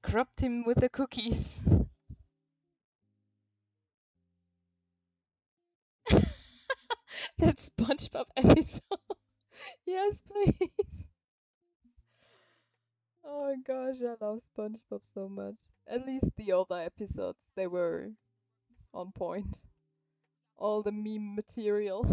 Cropped him with the cookies. That SpongeBob episode. Yes, please. Oh my gosh, I love SpongeBob so much. At least the older episodes, they were on point. All the meme material.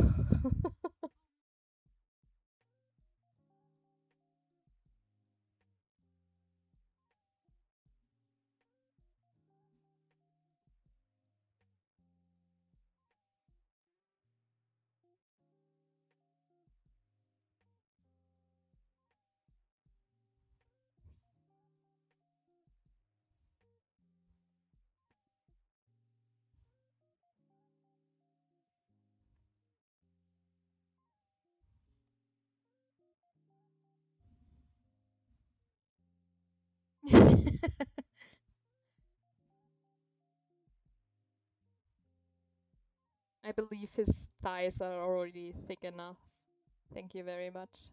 I believe his thighs are already thick enough. Thank you very much.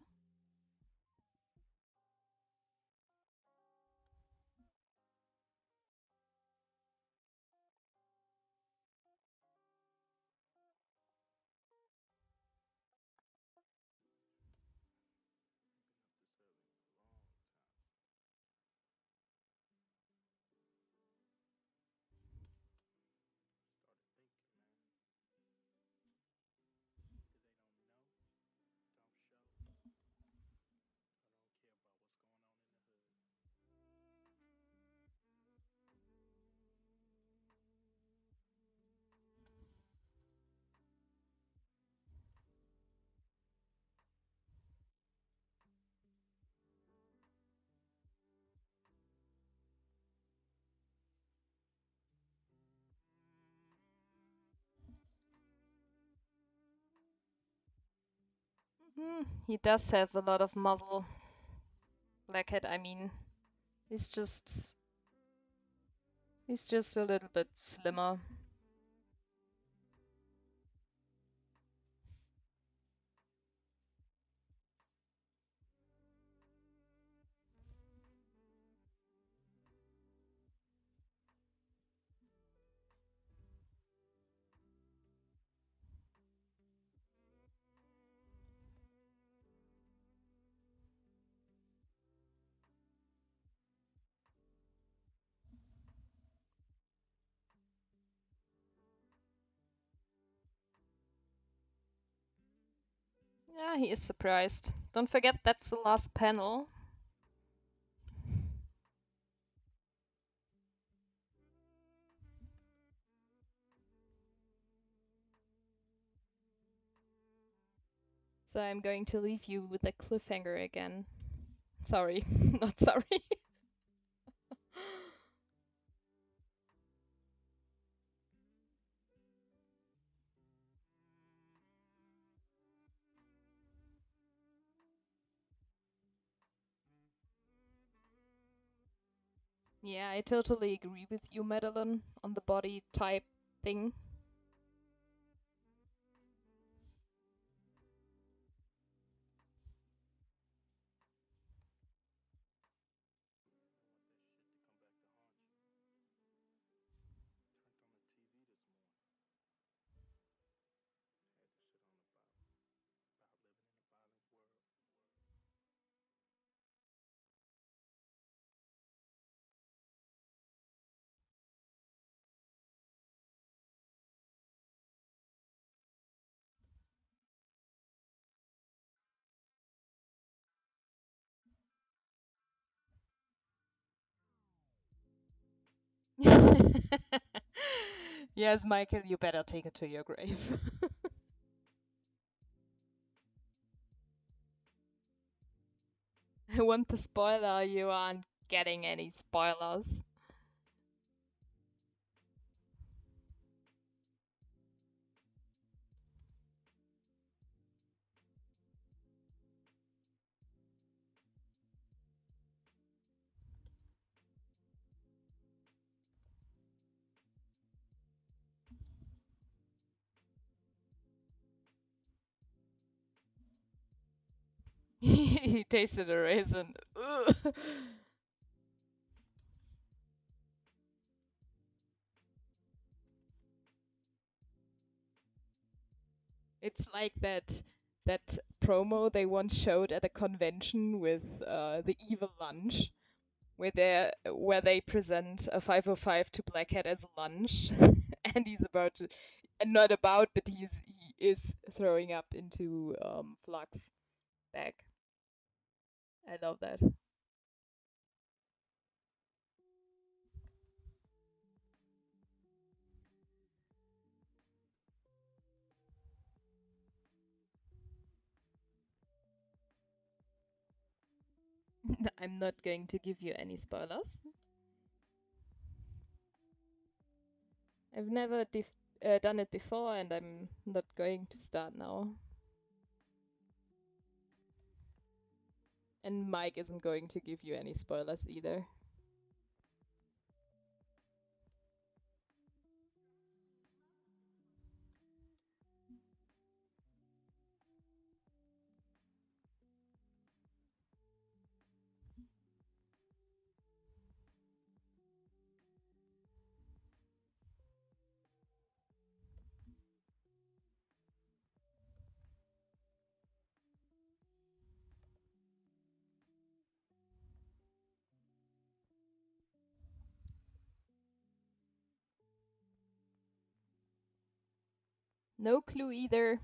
He does have a lot of muscle. Blackhead, I mean. He's just he's just a little bit slimmer. Yeah, he is surprised. Don't forget that's the last panel. So I'm going to leave you with a cliffhanger again. Sorry, not sorry. Yeah, I totally agree with you, Madeline, on the body type thing. Yes, Michael, you better take it to your grave. I want the spoiler. You aren't getting any spoilers. He tasted a raisin. Ugh. It's like that promo they once showed at a convention with the evil lunch, where they present a 505 to Blackhead as a lunch, and he's about to, and not about, but he is throwing up into Flux bag. I love that. I'm not going to give you any spoilers. I've never done it before, and I'm not going to start now. And Mike isn't going to give you any spoilers either. No clue either.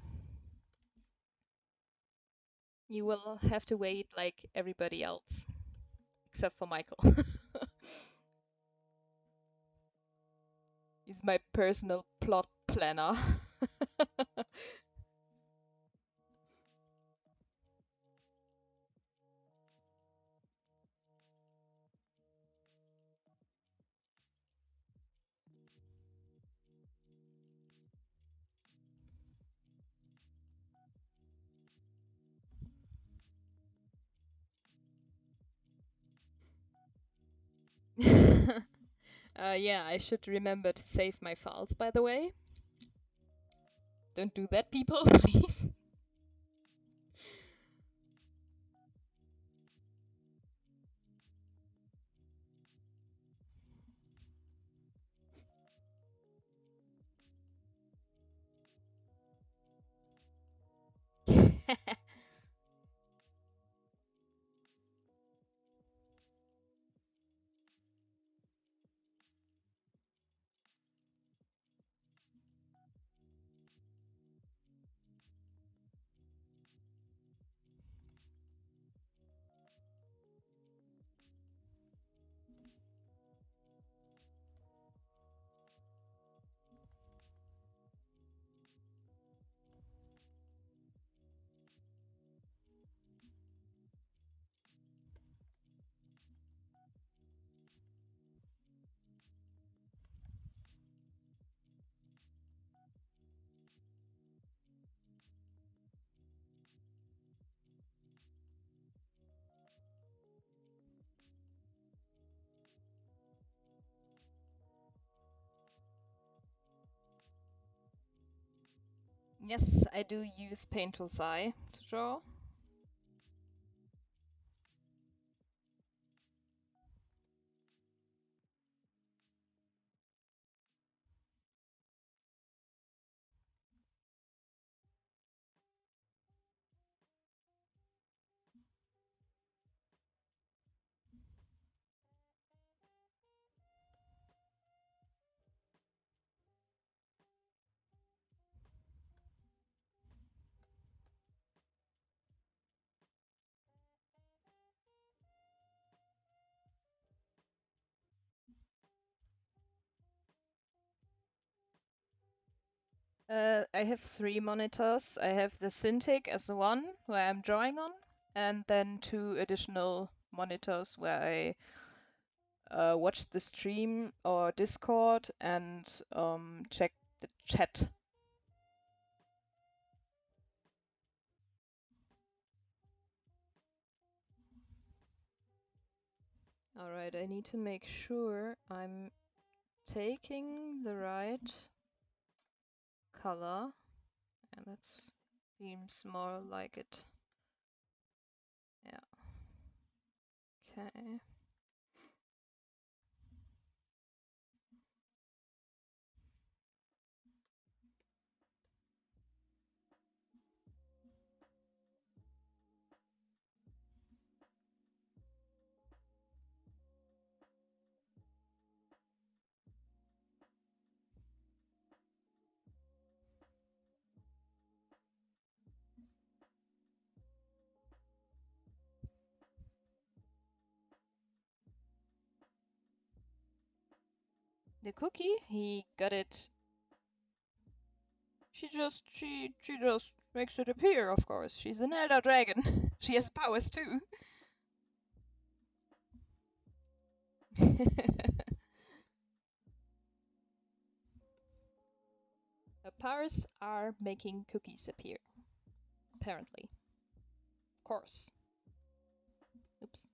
You will have to wait like everybody else, except for Michael. He's my personal plot planner. Yeah, I should remember to save my files, by the way. Don't do that, people, please. Yes, I do use Painter's Eye to draw. I have 3 monitors. I have the Cintiq as one where I'm drawing on, and then 2 additional monitors where I watch the stream or Discord and check the chat. Alright, I need to make sure I'm taking the right color, and that seems more like it. Yeah. Okay. The cookie, he got it. She just makes it appear, of course. She's an elder dragon. She has powers too. Her powers are making cookies appear. Apparently. Of course. Oops.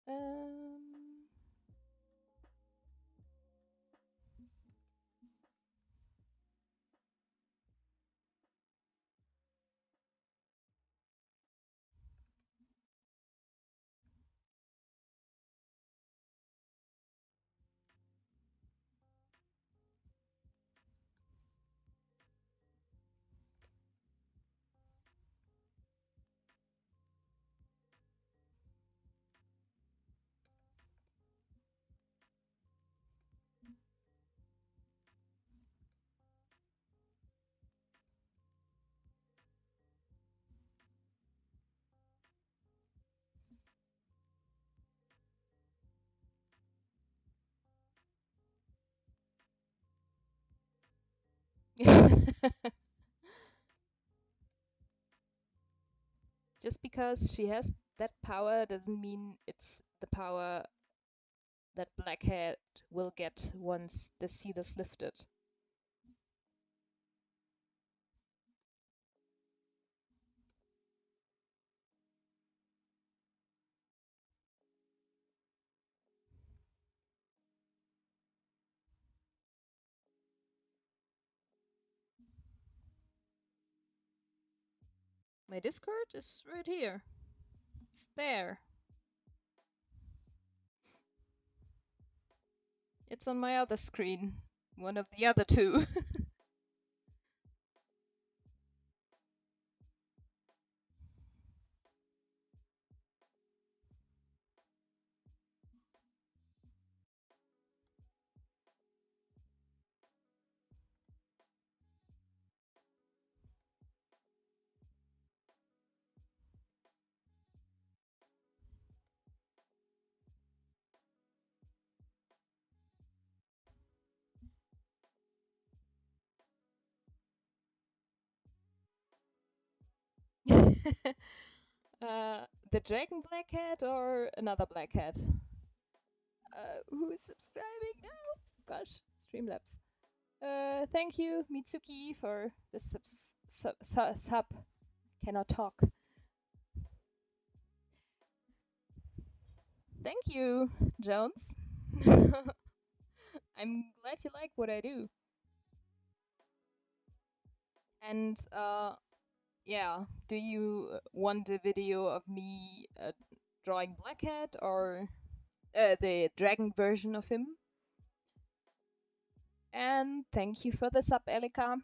Um... Just because she has that power doesn't mean it's the power that Blackhead will get once the seal is lifted. My Discord is right here. It's there. It's on my other screen. One of the other two. The Dragon Blackhead or another Blackhead? Who's subscribing now? Gosh, Streamlabs. Thank you, Mitsuki, for the sub. Cannot talk. Thank you, Jones. I'm glad you like what I do. And yeah, do you want a video of me drawing Blackhead or the dragon version of him? And thank you for the sub, Elika.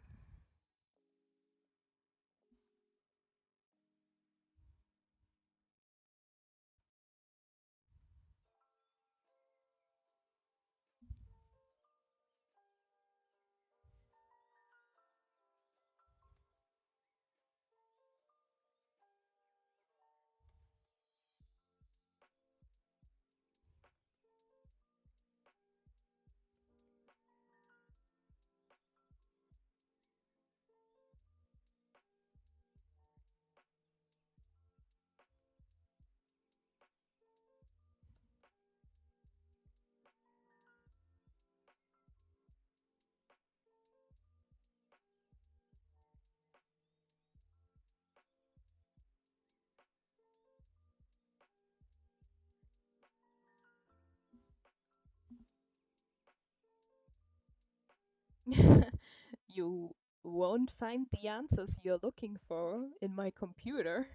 You won't find the answers you're looking for in my computer.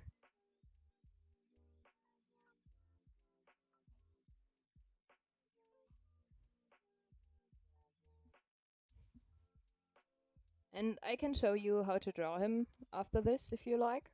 And I can show you how to draw him after this if you like.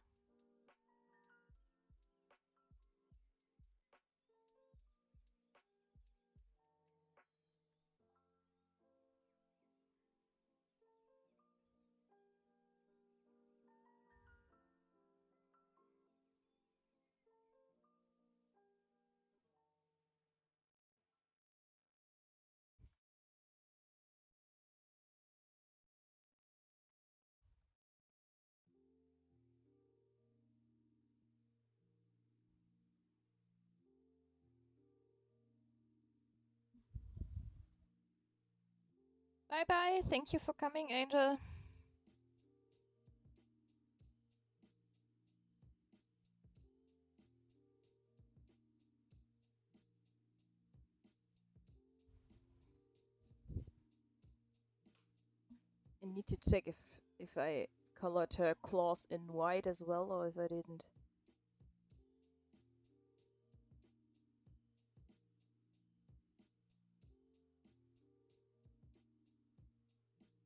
Bye bye. Thank you for coming, Angel. I need to check if I colored her claws in white as well or if I didn't.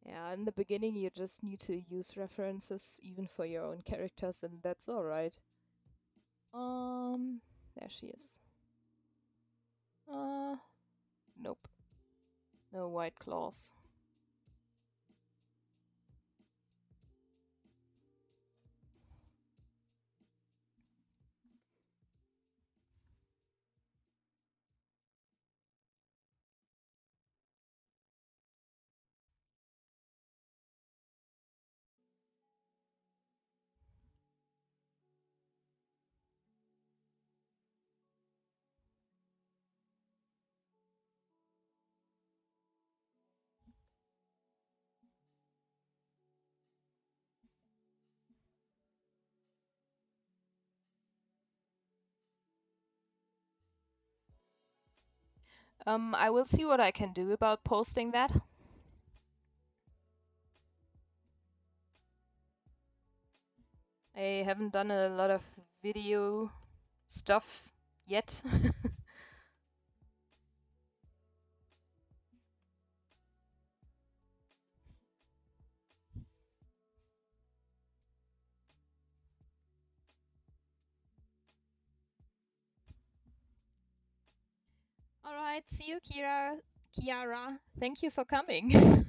Yeah, in the beginning you just need to use references even for your own characters and that's alright. There she is. Nope. No white claws. I will see what I can do about posting that. I haven't done a lot of video stuff yet. Alright, see you, Kiara. Thank you for coming.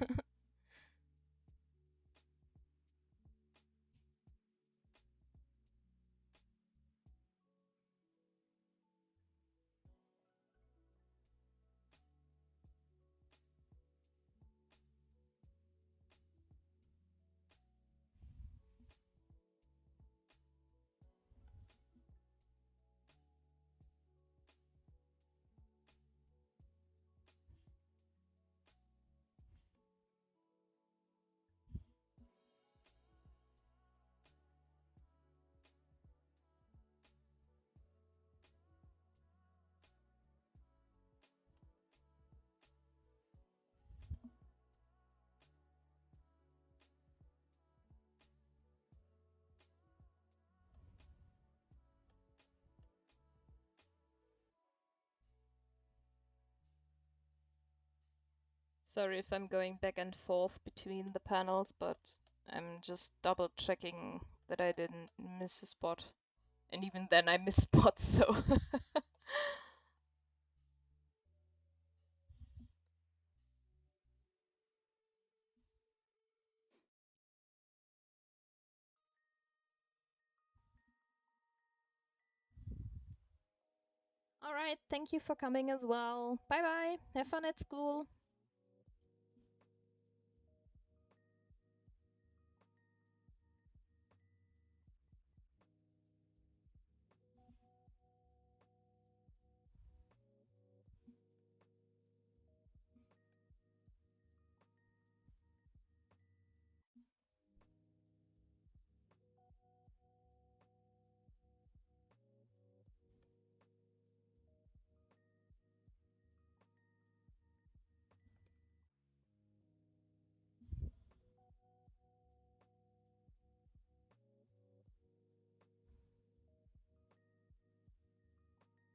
Sorry if I'm going back and forth between the panels, but I'm just double checking that I didn't miss a spot. And even then I miss spots, so. All right, thank you for coming as well. Bye bye. Have fun at school.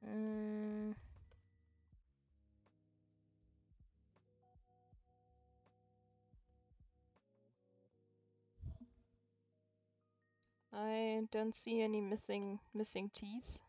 Mm, I don't see any missing teeth.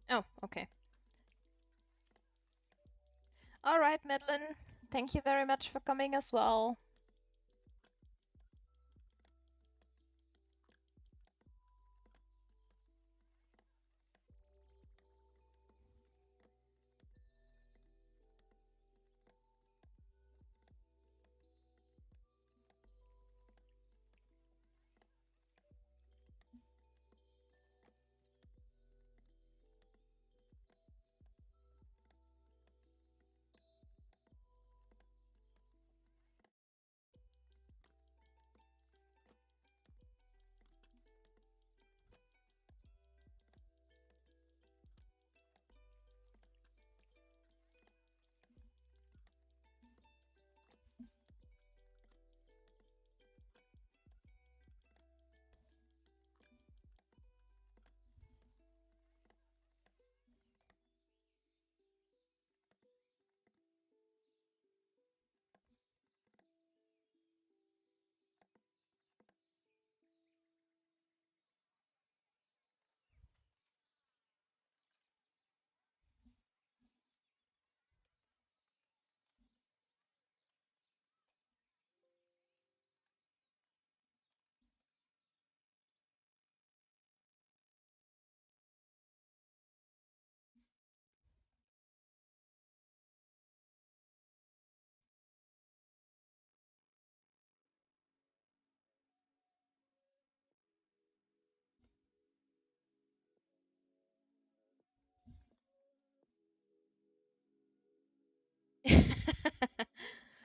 Oh, okay. All right, Madeline. Thank you very much for coming as well.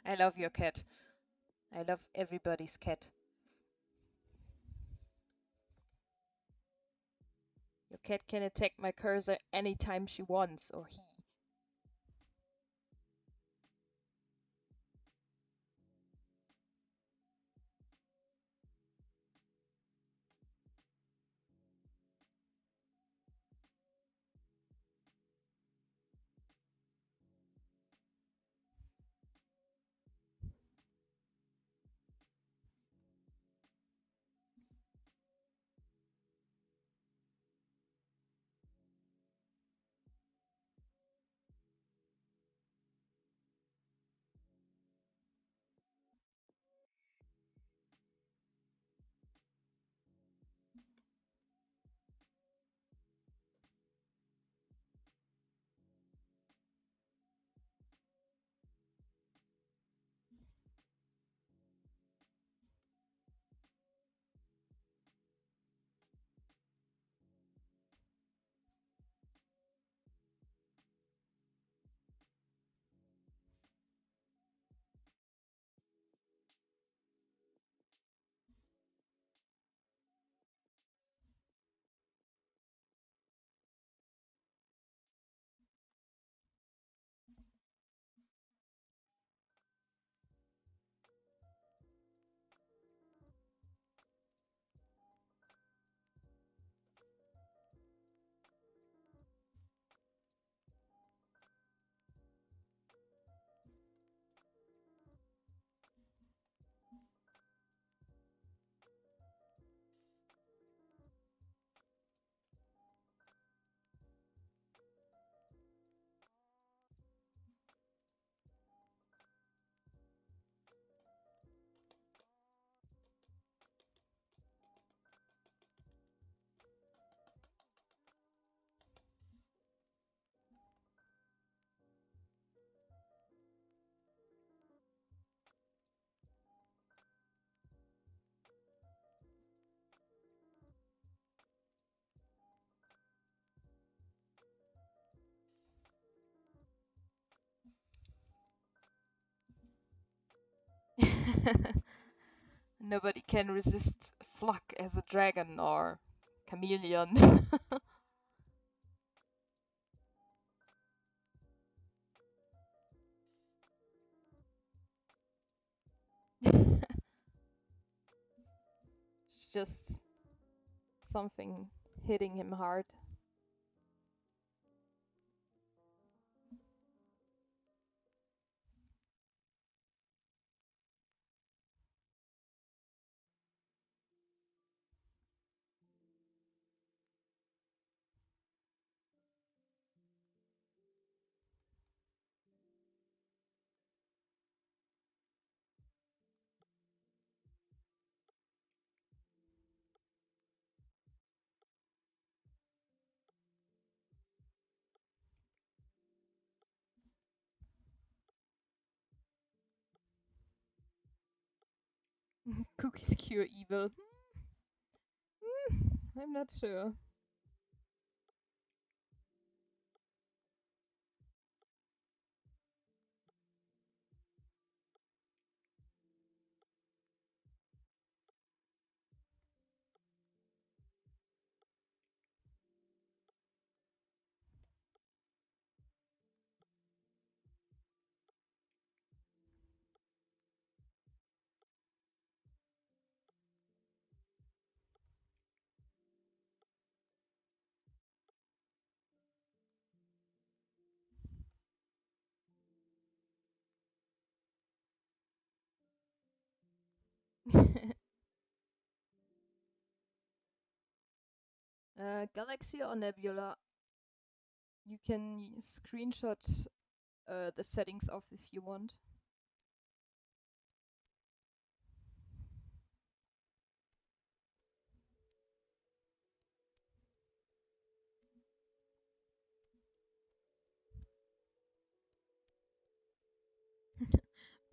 I love your cat. I love everybody's cat. Your cat can attack my cursor anytime she wants, or he. Nobody can resist Flock as a dragon or chameleon. It's just something hitting him hard. Cookies cure evil. I'm not sure. Galaxy or Nebula? You can screenshot the settings off if you want.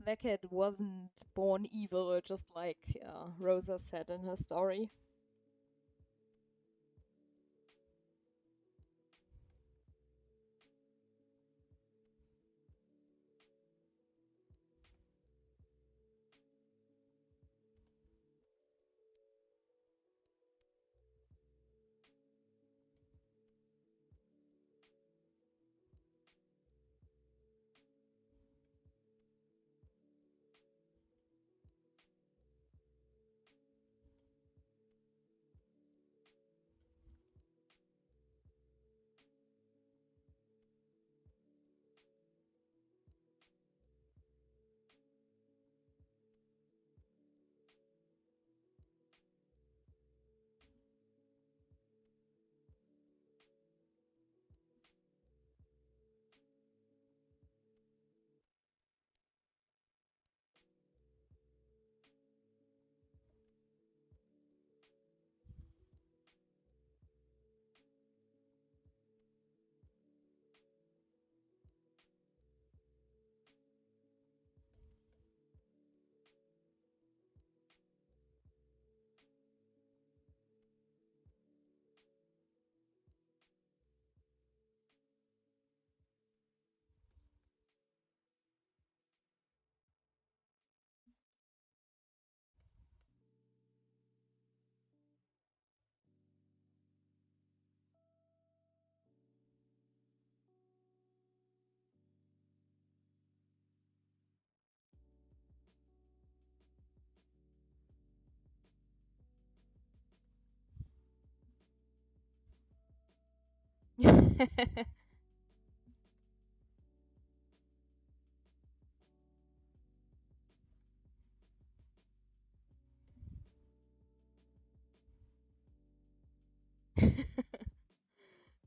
Blackhead wasn't born evil, just like Rosa said in her story.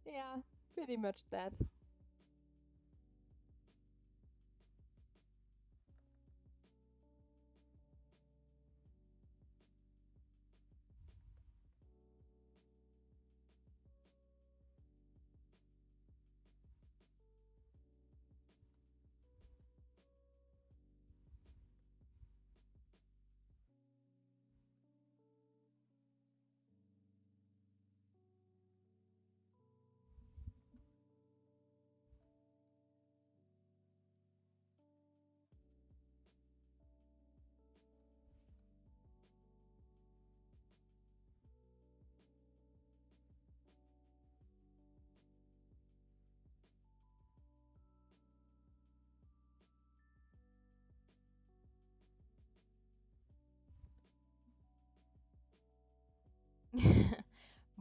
Yeah, pretty much that.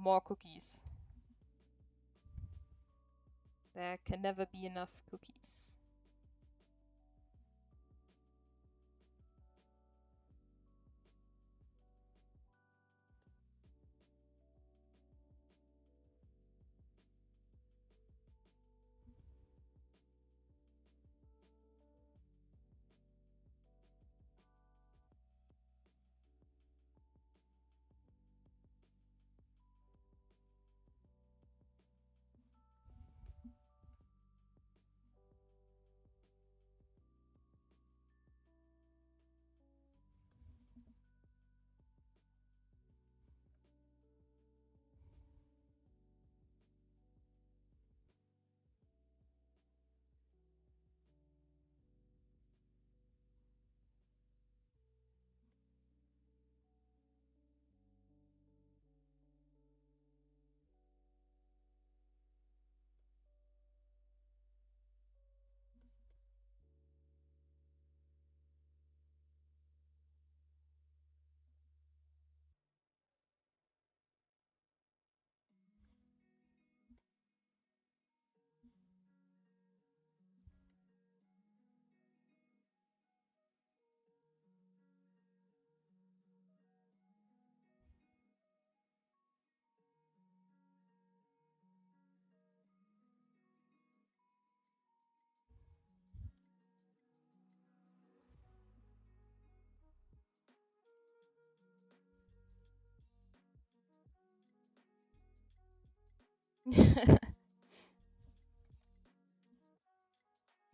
More cookies. There can never be enough cookies.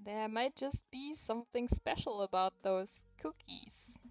There might just be something special about those cookies.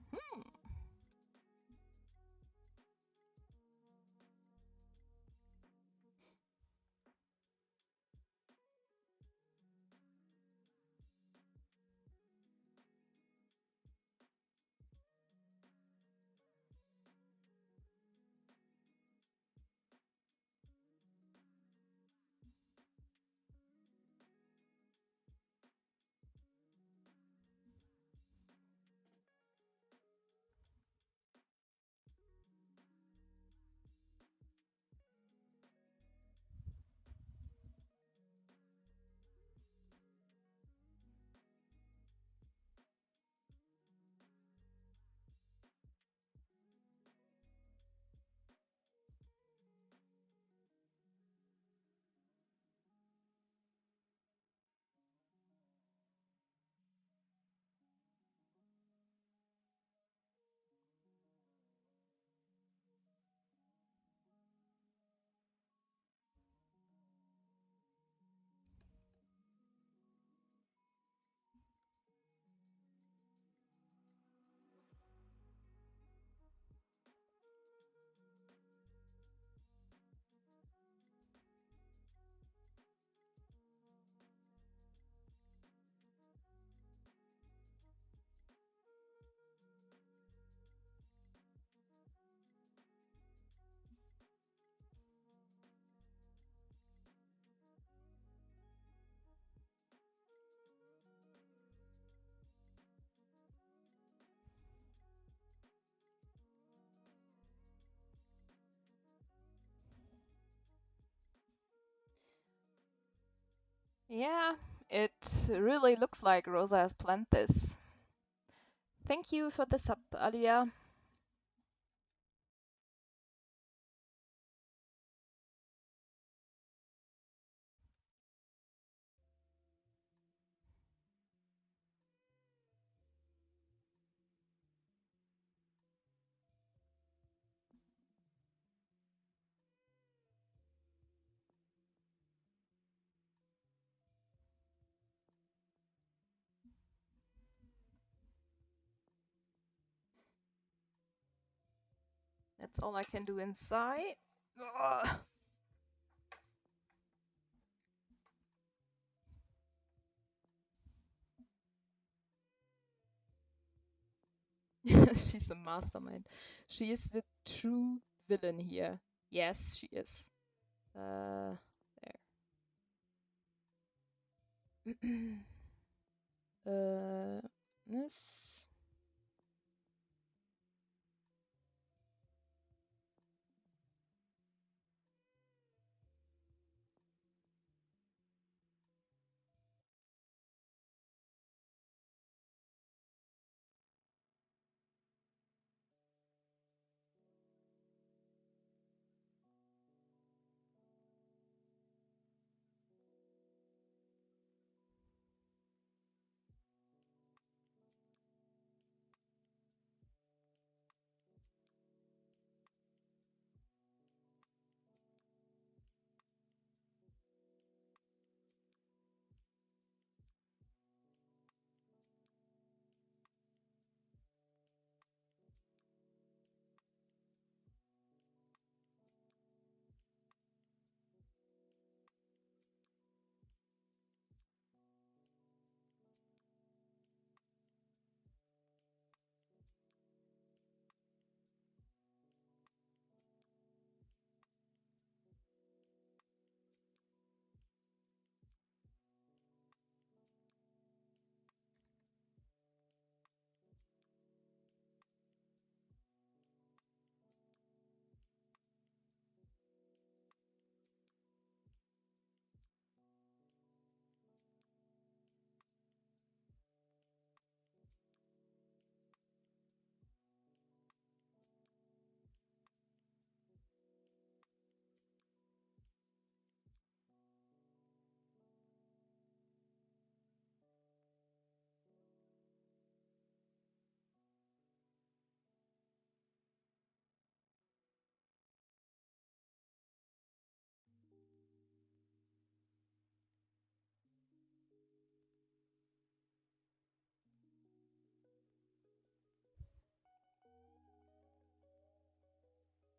Yeah, it really looks like Rosa has planned this. Thank you for the sub, Alia. That's all I can do inside. Ugh. She's a mastermind. She is the true villain here. Yes, she is. There. This.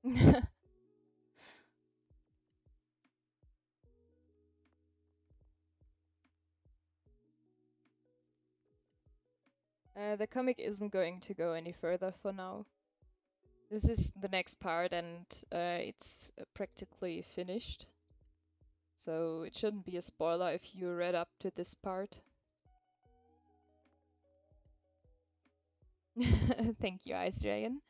The comic isn't going to go any further for now. This is the next part and it's practically finished. So it shouldn't be a spoiler if you read up to this part. Thank you, Ice Dragon.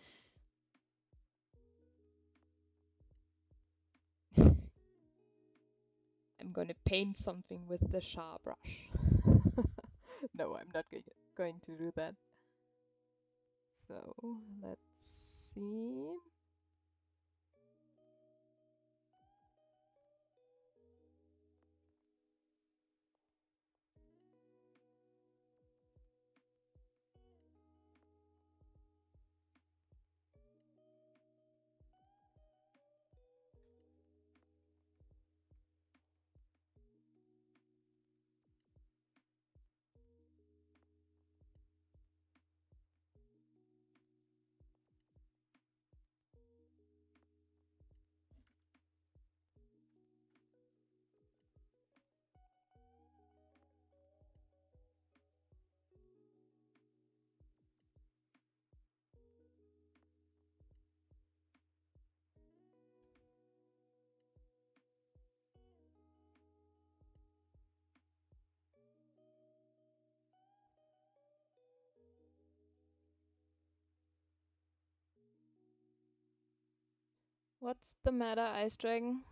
I'm gonna paint something with the Shah brush. No, I'm not going to do that. So, let's see. What's the matter, Ice Dragon?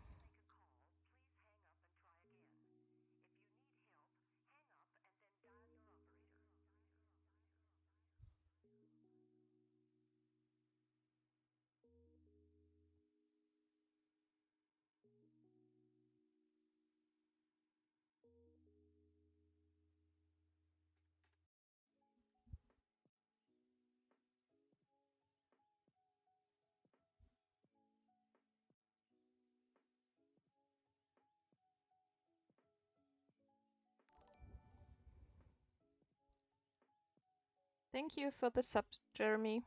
Thank you for the sub, Jeremy.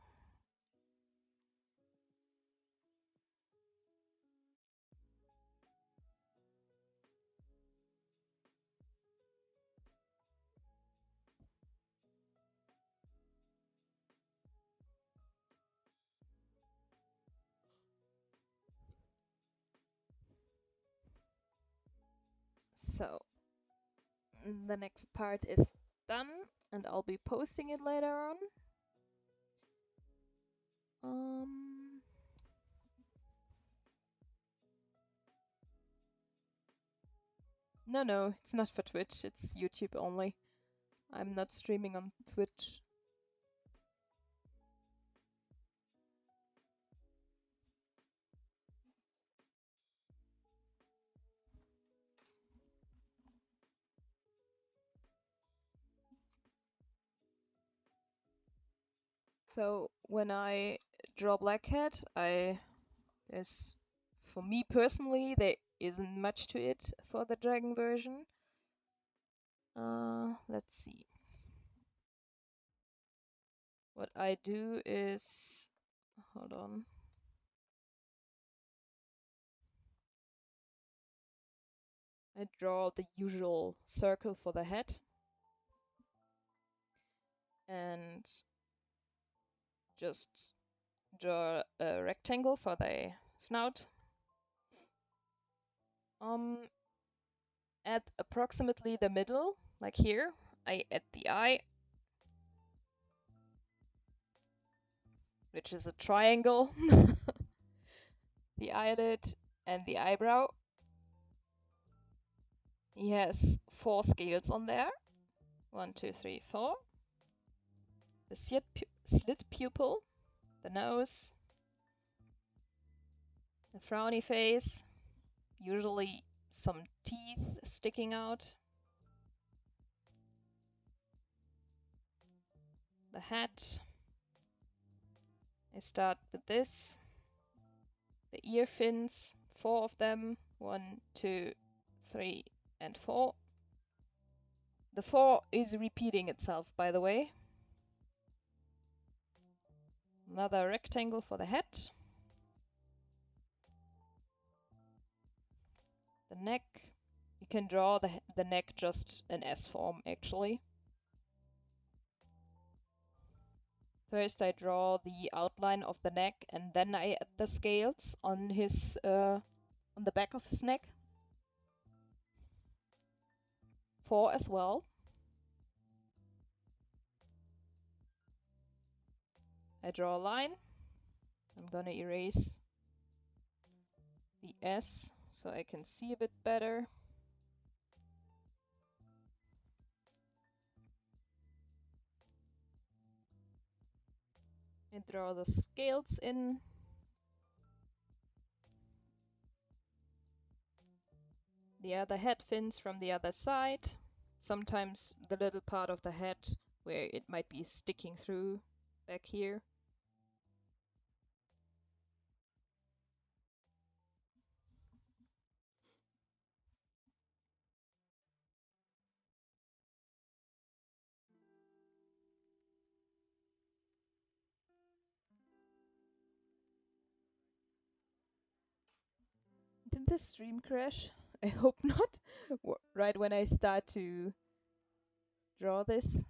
So, the next part is done, and I'll be posting it later on. No, it's not for Twitch, it's YouTube only. I'm not streaming on Twitch. So when I draw Black Cat, for me personally, there isn't much to it for the dragon version. Let's see. What I do is, hold on. I draw the usual circle for the head and just draw a rectangle for the snout. At approximately the middle, like here, I add the eye, which is a triangle, the eyelid, and the eyebrow. He has 4 scales on there. 1, 2, 3, 4. The slit pupil, the nose, the frowny face, usually some teeth sticking out, the hat. I start with this, the ear fins, 4 of them, 1, 2, 3, and 4. The 4 is repeating itself, by the way. Another rectangle for the head. the neck. You can draw the neck just an S form, actually. First I draw the outline of the neck, and then I add the scales on his on the back of his neck. 4 as well. I draw a line. I'm gonna erase the S so I can see a bit better. And draw the scales in. The other head fins from the other side. Sometimes the little part of the head where it might be sticking through back here. Did the stream crash? I hope not. Right when I start to draw this.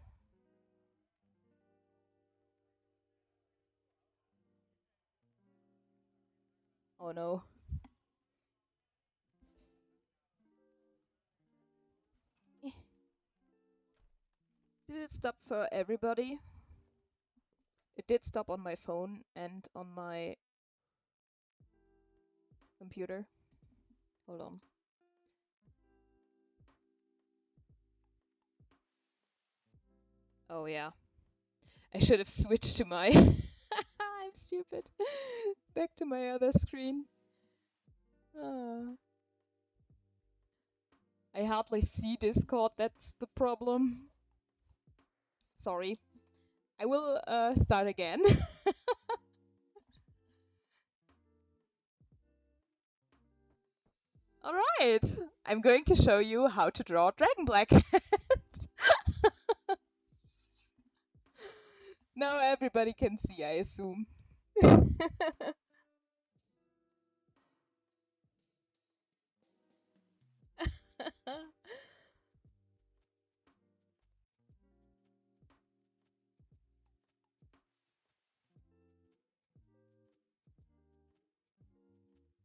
Oh no. Did it stop for everybody? It did stop on my phone and on my computer. Hold on. Oh yeah. I should have switched to my... I'm stupid. Back to my other screen. I hardly see Discord, that's the problem. Sorry. I will start again. Alright, I'm going to show you how to draw Dragon Black. Now everybody can see, I assume.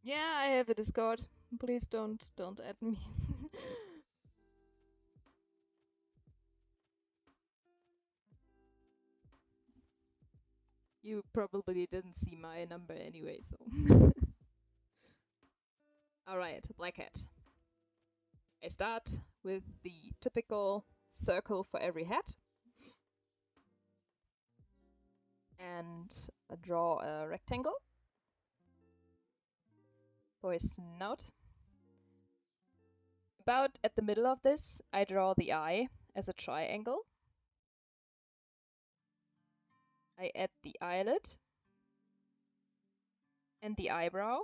Yeah, I have a Discord. Please don't add me. You probably didn't see my number anyway, so. Alright, Black Hat. I start with the typical circle for every hat. And draw a rectangle for his snout. About at the middle of this, I draw the eye as a triangle. I add the eyelid and the eyebrow.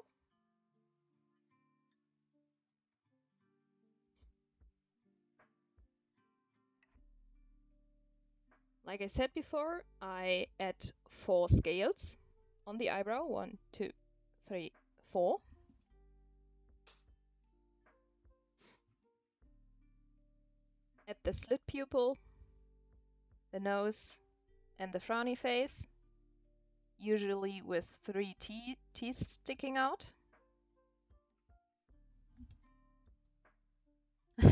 Like I said before, I add 4 scales on the eyebrow. 1, 2, 3, 4. Add the slit pupil, the nose, and the frowny face, usually with 3 teeth sticking out.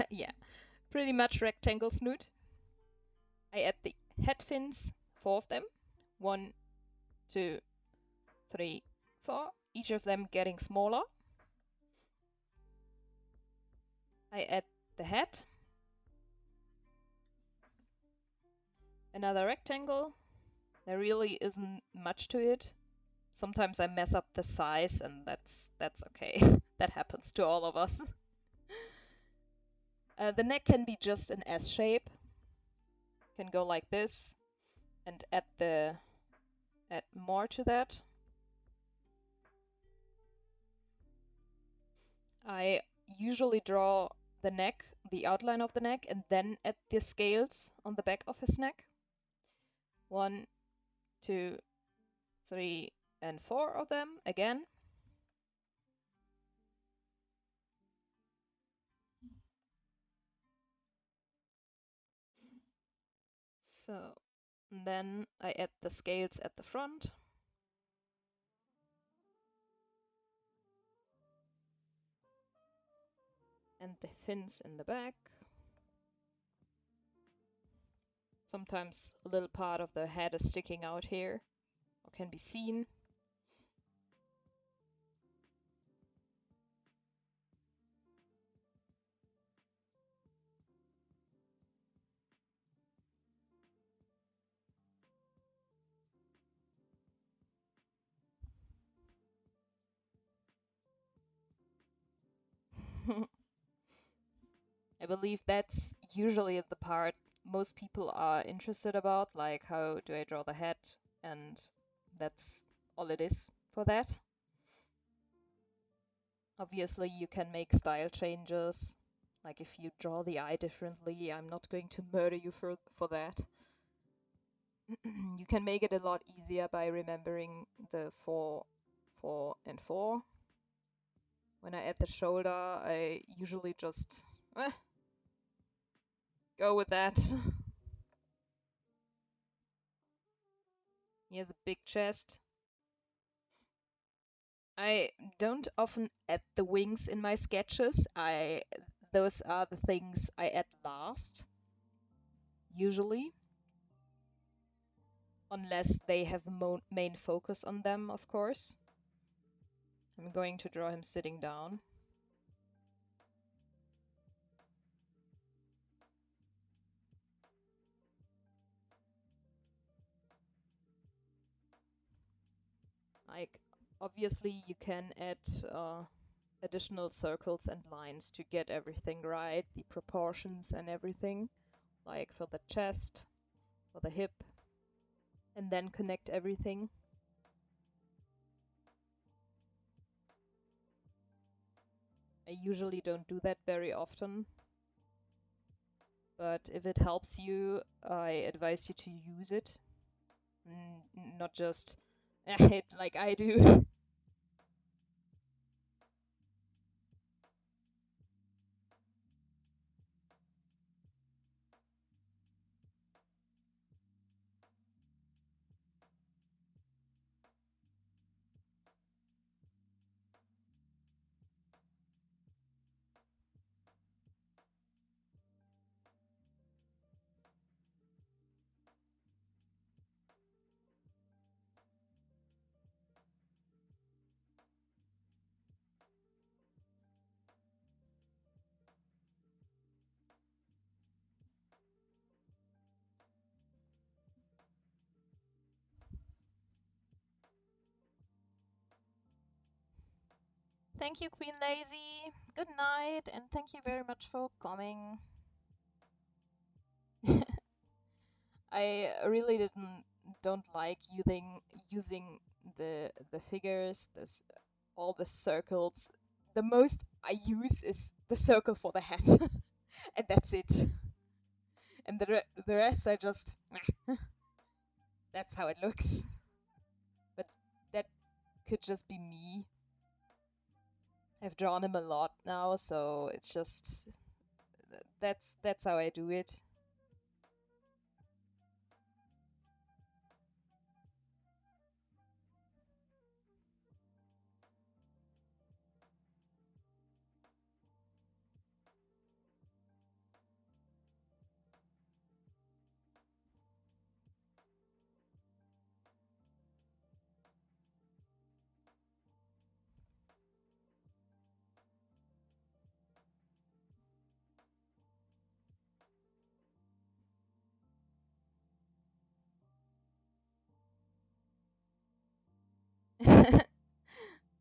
Yeah, pretty much rectangle snoot. I add the head fins, 4 of them. 1, 2, 3, 4. Each of them getting smaller. I add the head. Another rectangle. There really isn't much to it. Sometimes I mess up the size, and that's okay. That happens to all of us. The neck can be just an S shape. Can go like this, and add more to that. I usually draw the neck, the outline of the neck, and then add the scales on the back of his neck. 1, 2, 3, and 4 of them again. So then I add the scales at the front. And the fins in the back. Sometimes a little part of the head is sticking out here, or can be seen. I believe that's usually the part most people are interested about, like how do I draw the head, and that's all it is for that. Obviously, you can make style changes, like if you draw the eye differently, I'm not going to murder you for that. You can make it a lot easier by remembering the 4, 4, and 4. When I add the shoulder, I usually just go with that. He has a big chest. I don't often add the wings in my sketches. Those are the things I add last, usually. Unless they have main focus on them, of course. I'm going to draw him sitting down. Like, obviously you can add additional circles and lines to get everything right, the proportions and everything, like for the chest, for the hip, and then connect everything. I usually don't do that very often, but if it helps you, I advise you to use it, not just it like I do. Thank you, Queen Lazy. Good night, and thank you very much for coming. I really don't like using the figures, all the circles. The most I use is the circle for the head, and that's it. And the rest I just that's how it looks. But that could just be me. I've drawn him a lot now, so it's just that's how I do it.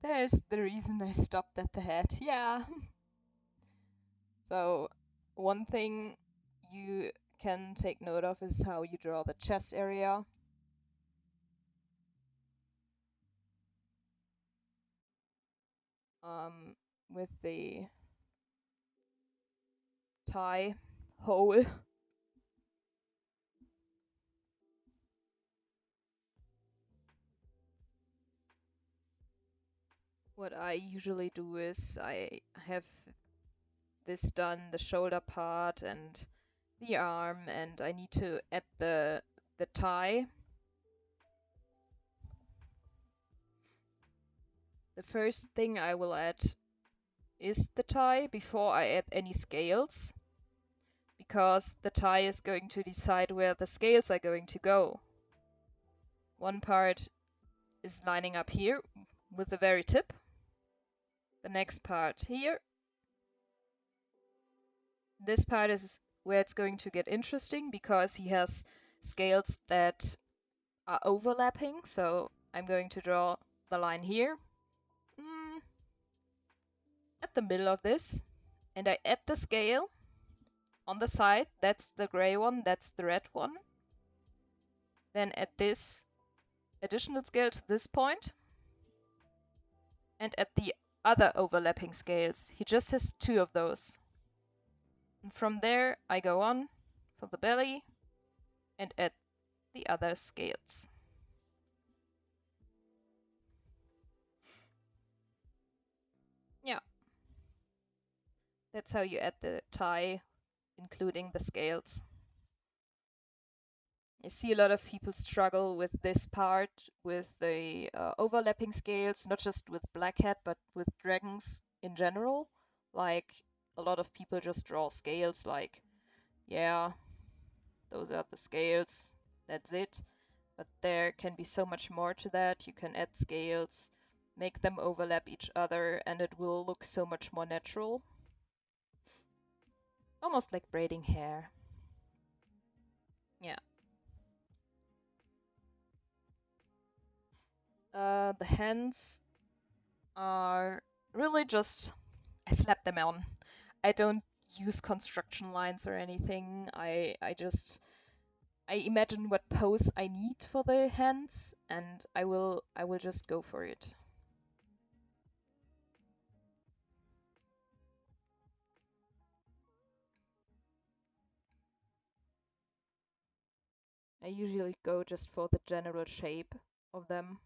There's the reason I stopped at the head. Yeah. So one thing you can take note of is how you draw the chest area. With the tie hole. What I usually do is I have this done, the shoulder part and the arm, and I need to add the tie. The first thing I will add is the tie before I add any scales, because the tie is going to decide where the scales are going to go. One part is lining up here with the very tip. The next part here. This part is where it's going to get interesting because he has scales that are overlapping. So I'm going to draw the line here at the middle of this, and I add the scale on the side. That's the gray one, that's the red one. Then add this additional scale to this point, and add the other overlapping scales. He just has 2 of those. And from there I go on for the belly and add the other scales. Yeah, that's how you add the tie, including the scales. I see a lot of people struggle with this part, with the overlapping scales, not just with Black Hat, but with dragons in general. Like, a lot of people just draw scales like, yeah, those are the scales, that's it. But there can be so much more to that. You can add scales, make them overlap each other, and it will look so much more natural. Almost like braiding hair. Yeah. The hands are really just, I slap them on. I don't use construction lines or anything. I imagine what pose I need for the hands, and I will just go for it. I usually go just for the general shape of them.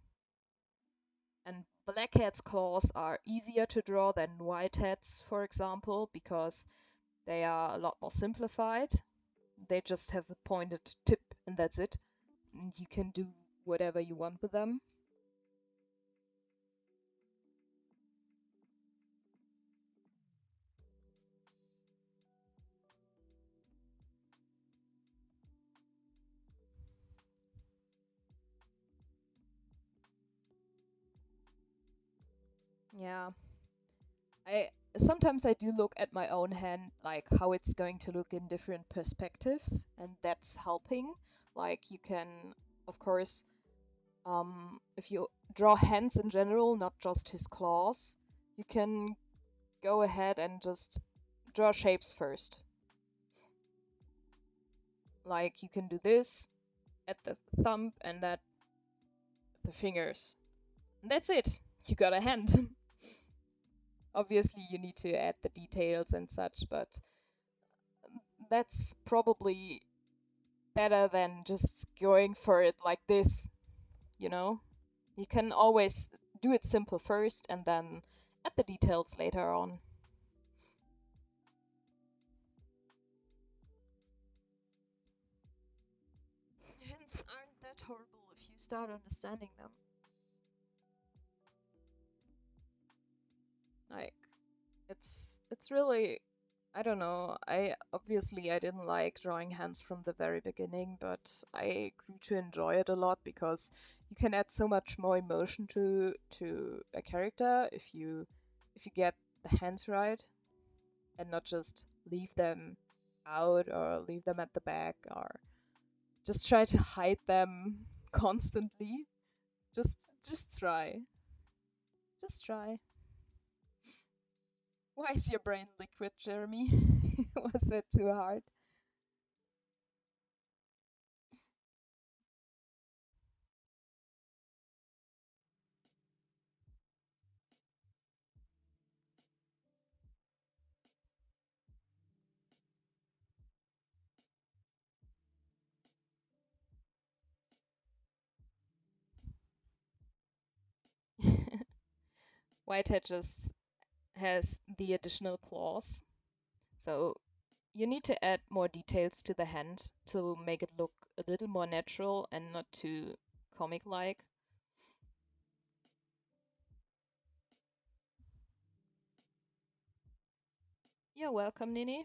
And Black Hat's claws are easier to draw than White Hat's, for example, because they are a lot more simplified. They just have a pointed tip and that's it. And you can do whatever you want with them. Yeah. Sometimes I do look at my own hand, like how it's going to look in different perspectives, and that's helping. Like you can, of course, if you draw hands in general, not just his claws, you can go ahead and just draw shapes first. Like you can do this at the thumb and that at the fingers. And that's it. You got a hand. Obviously, you need to add the details and such, but that's probably better than just going for it like this, you know? You can always do it simple first and then add the details later on. Hints aren't that horrible if you start understanding them. Like, it's really, I don't know. I didn't like drawing hands from the very beginning, but I grew to enjoy it a lot because you can add so much more emotion to a character if you get the hands right and not just leave them out or leave them at the back or just try to hide them constantly. Just try. Just try. Why is your brain liquid, Jeremy? Was it too hard? Whitehead just has the additional claws. So You need to add more details to the hand to make it look a little more natural and not too comic-like. You're welcome, Nini.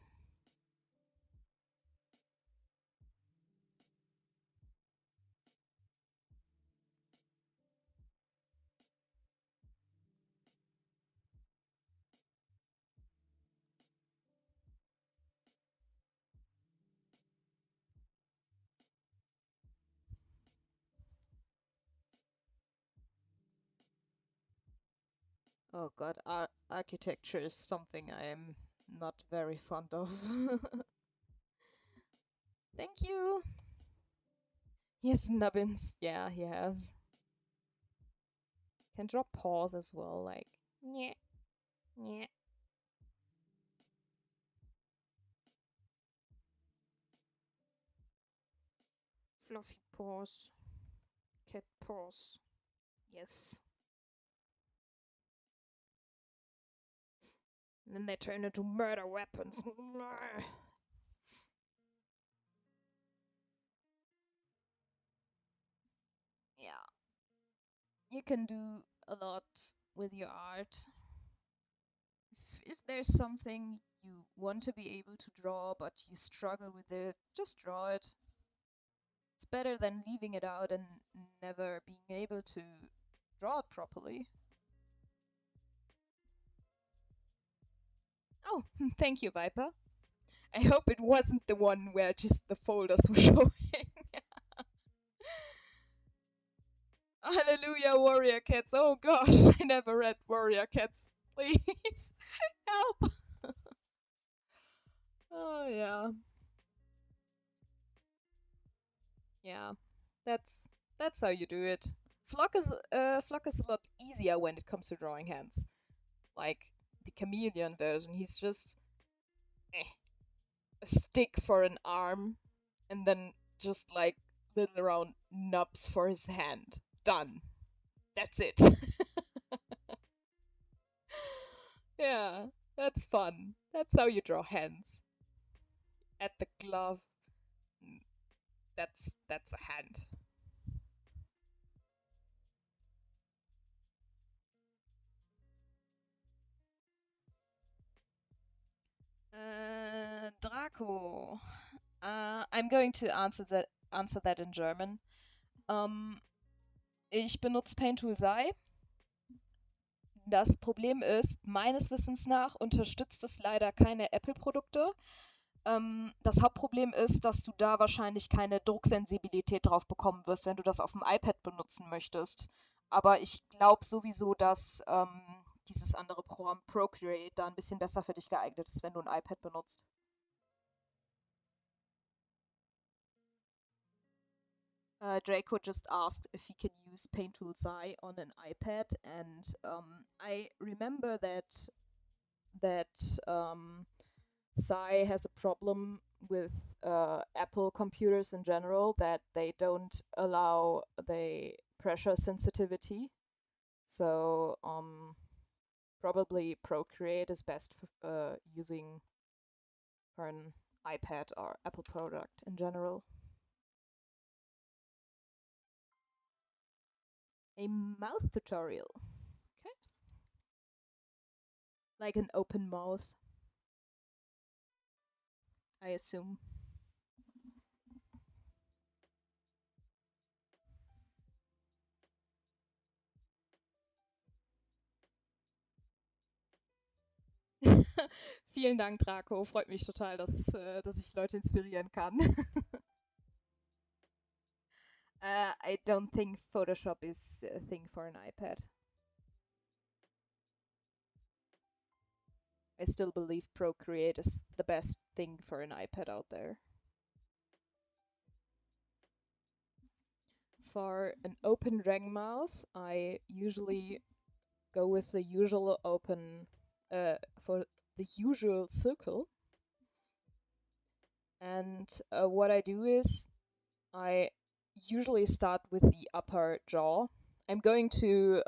Oh god, architecture is something I am not very fond of. Thank you. He has nubbins. Yeah, he has. Can drop paws as well, like yeah, yeah. Fluffy paws, cat paws. Yes. And then they turn into murder weapons. Yeah, you can do a lot with your art. If there's something you want to be able to draw but you struggle with it, just draw it. It's better than leaving it out and never being able to draw it properly. Oh, thank you, Viper. I hope it wasn't the one where just the folders were showing. Hallelujah, Warrior Cats. Oh gosh, I never read Warrior Cats. Please, help. Oh yeah. Yeah. That's how you do it. Flock is a lot easier when it comes to drawing hands. Like the chameleon version, he's just a stick for an arm and then just like little round nubs for his hand. Done. That's it. Yeah, that's fun. That's how you draw hands. Add the glove. That's a hand. Draco. I'm going to answer that in German. Ich benutze Paintool Sai. Das Problem ist, meines Wissens nach unterstützt es leider keine Apple-Produkte. Das Hauptproblem ist, dass du da wahrscheinlich keine Drucksensibilität drauf bekommen wirst, wenn du das auf dem iPad benutzen möchtest. Aber ich glaube sowieso, dass dieses andere Programm Procreate da ein bisschen besser für dich geeignet ist, wenn du ein iPad benutzt. Draco just asked if he can use Paintool Sai on an iPad, and I remember that Sai has a problem with Apple computers in general, that they don't allow the pressure sensitivity. So probably Procreate is best for using for an iPad or Apple product in general. A mouth tutorial. Okay. Like an open mouth, I assume. Vielen Dank, Draco. Freut mich total, dass ich Leute inspirieren kann. I don't think Photoshop is a thing for an iPad. I still believe Procreate is the best thing for an iPad out there. For an open dragon mouth, I usually go with the usual open, for the usual circle. And what I do is I usually start with the upper jaw. I'm going to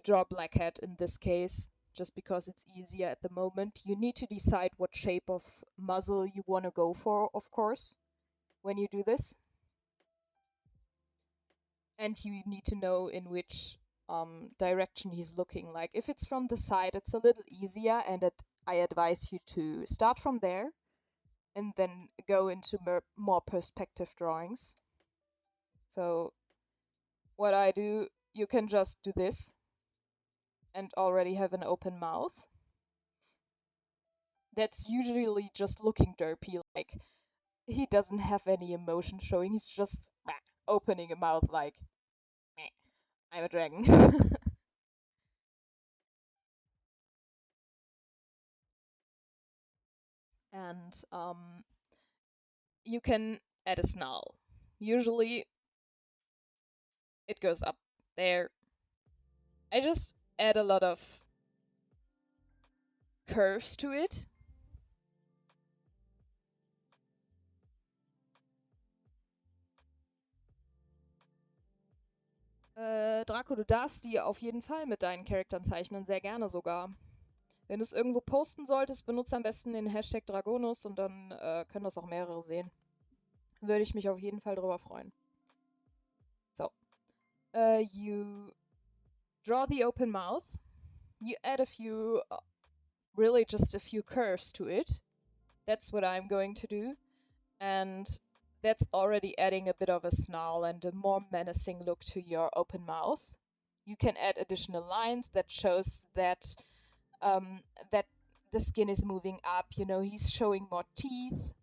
draw blackhead in this case, just because it's easier at the moment. You need to decide what shape of muzzle you want to go for, of course, when you do this. And you need to know in which direction he's looking. Like if it's from the side, it's a little easier, and I advise you to start from there and then go into more perspective drawings. So what I do, you can just do this and already have an open mouth. That's usually just looking derpy, like he doesn't have any emotion showing, he's just opening a mouth like, I'm a dragon. And you can add a snarl. Usually it goes up there. I just add a lot of curves to it. Draco, du darfst die auf jeden Fall mit deinen Charakteren zeichnen, sehr gerne sogar. Wenn du es irgendwo posten solltest, benutze am besten den Hashtag Dragonous und dann können das auch mehrere sehen. Würde ich mich auf jeden Fall drüber freuen. So. You draw the open mouth. You add a few, really just a few curves to it. That's what I'm going to do. And that's already adding a bit of a snarl and a more menacing look to your open mouth. You can add additional lines that shows that that the skin is moving up. You know, he's showing more teeth,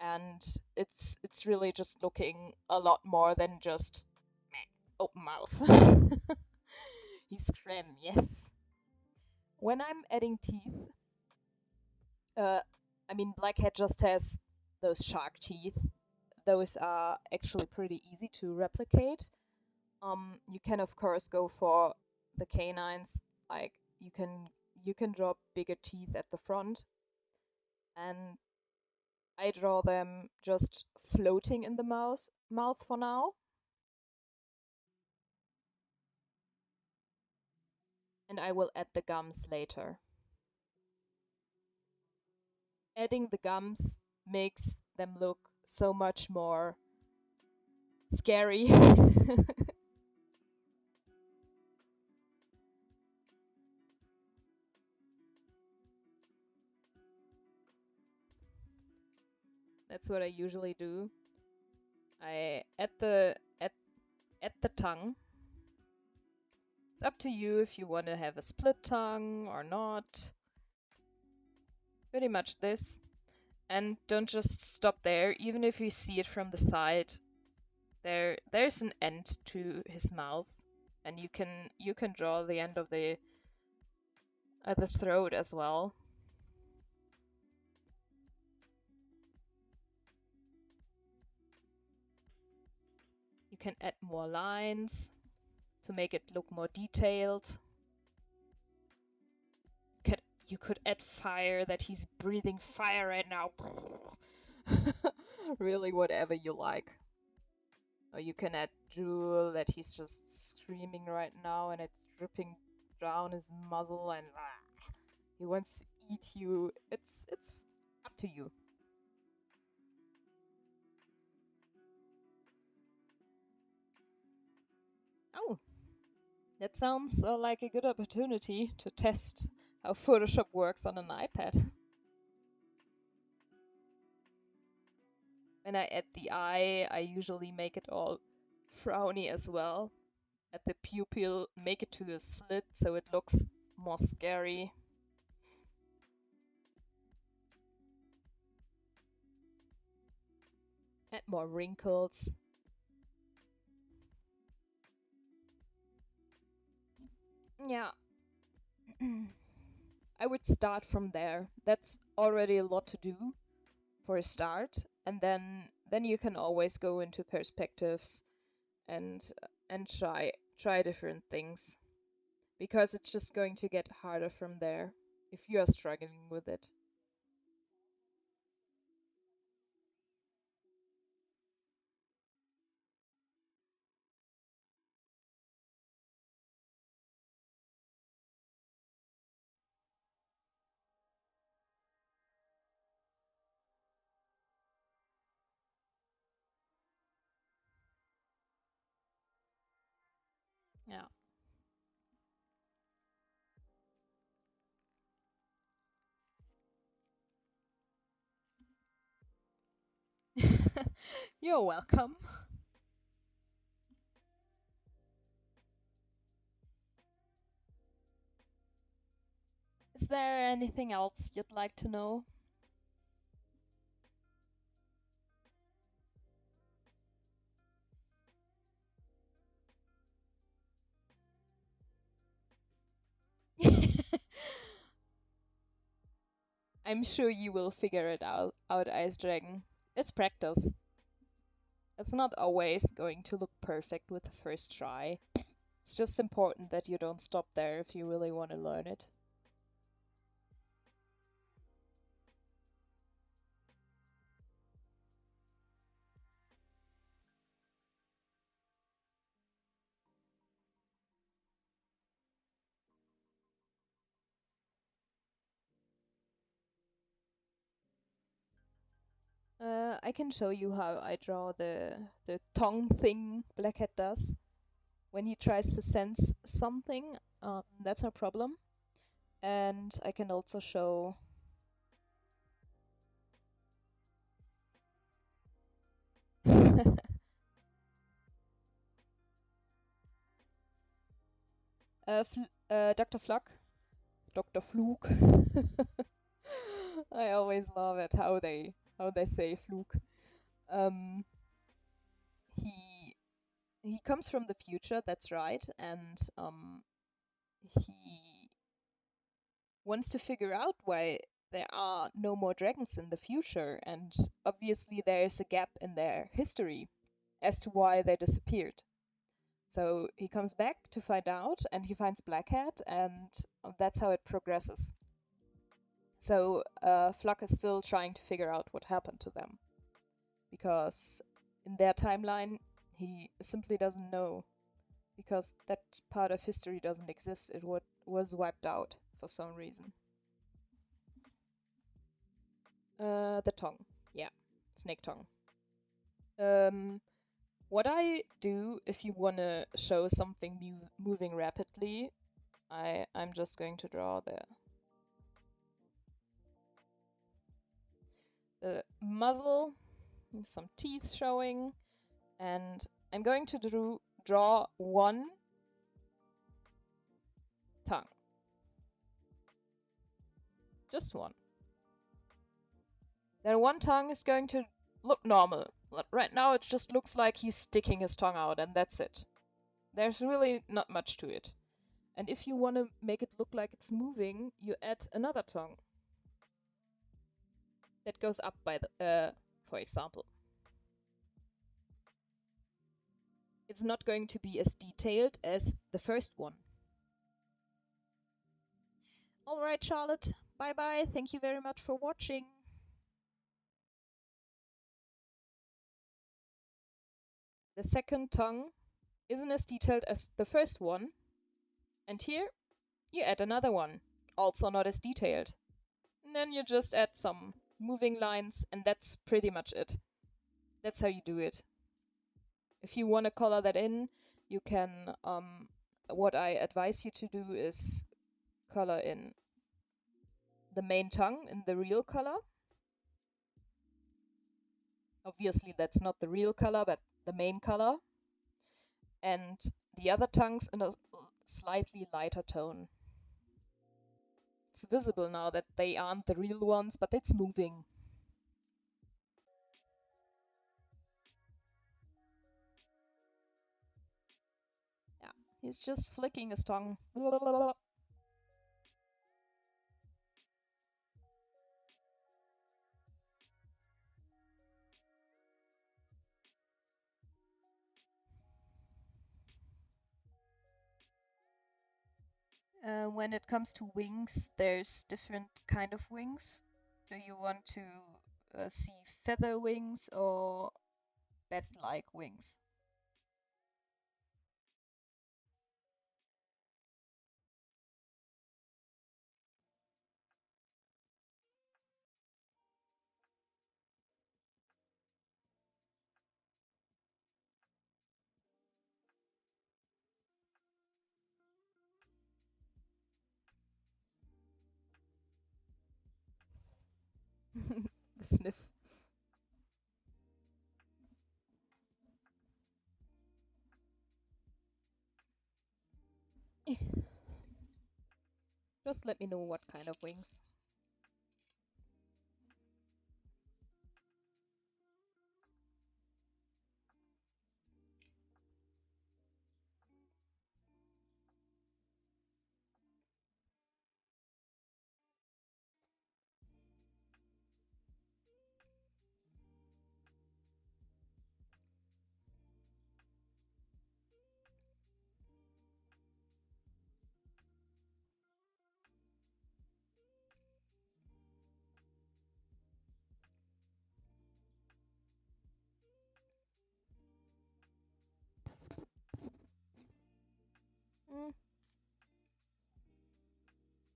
and it's really just looking a lot more than just open mouth. He's Krem, yes. When I'm adding teeth, I mean, Blackhead just has those shark teeth. Those are actually pretty easy to replicate. You can of course go for the canines, like you can draw bigger teeth at the front, and I draw them just floating in the mouth for now. And I will add the gums later. Adding the gums makes them look so much more scary. That's what I usually do. I add the tongue. It's up to you if you want to have a split tongue or not. Pretty much this. And don't just stop there. Even if you see it from the side, there's an end to his mouth, and you can draw the end of the throat as well. You can add more lines to make it look more detailed. You could add fire, that he's breathing fire right now. Really, whatever you like. Or you can add jewel, that he's just screaming right now and it's dripping down his muzzle and he wants to eat you. It's up to you. Oh, that sounds like a good opportunity to test how Photoshop works on an iPad. When I add the eye, I usually make it all frowny as well. Add the pupil, make it to a slit so it looks more scary. Add more wrinkles. Yeah. I would start from there. That's already a lot to do for a start, and then you can always go into perspectives and try different things, because it's just going to get harder from there if you are struggling with it. You're welcome. Is there anything else you'd like to know? I'm sure you will figure it out, Ice Dragon. It's practice. It's not always going to look perfect with the first try. It's just important that you don't stop there if you really want to learn it. I can show you how I draw the tongue thing Blackhead does. When he tries to sense something, that's no problem. And I can also show Dr. Fluck, Dr. Flug. I always love it how they say Flug. Um, he he comes from the future, that's right, and he wants to figure out why there are no more dragons in the future, and obviously there is a gap in their history as to why they disappeared. So he comes back to find out, and he finds Blackhead, and that's how it progresses. So Fluck is still trying to figure out what happened to them, because in their timeline, he simply doesn't know, because that part of history doesn't exist. It was wiped out for some reason. The tongue. Yeah, snake tongue. Um, what I do if you want to show something moving rapidly, I'm just going to draw the muzzle, and some teeth showing, and I'm going to draw one tongue. Just one. Then one tongue is going to look normal. Right now it just looks like he's sticking his tongue out, and that's it. There's really not much to it. And if you want to make it look like it's moving, you add another tongue that goes up by for example. It's not going to be as detailed as the first one. Alright, Charlotte, bye bye. Thank you very much for watching. The second tongue isn't as detailed as the first one, and here you add another one, also not as detailed. And then you just add some moving lines, and that's pretty much it. That's how you do it. If you want to color that in, you can, what I advise you to do is color in the main tongue in the real color. Obviously that's not the real color, but the main color. And the other tongues in a slightly lighter tone. It's visible now that they aren't the real ones, but it's moving. Yeah, he's just flicking his tongue. When it comes to wings, there's different kind of wings. Do you want to see feather wings or bat-like wings? The sniff. Just let me know what kind of wings.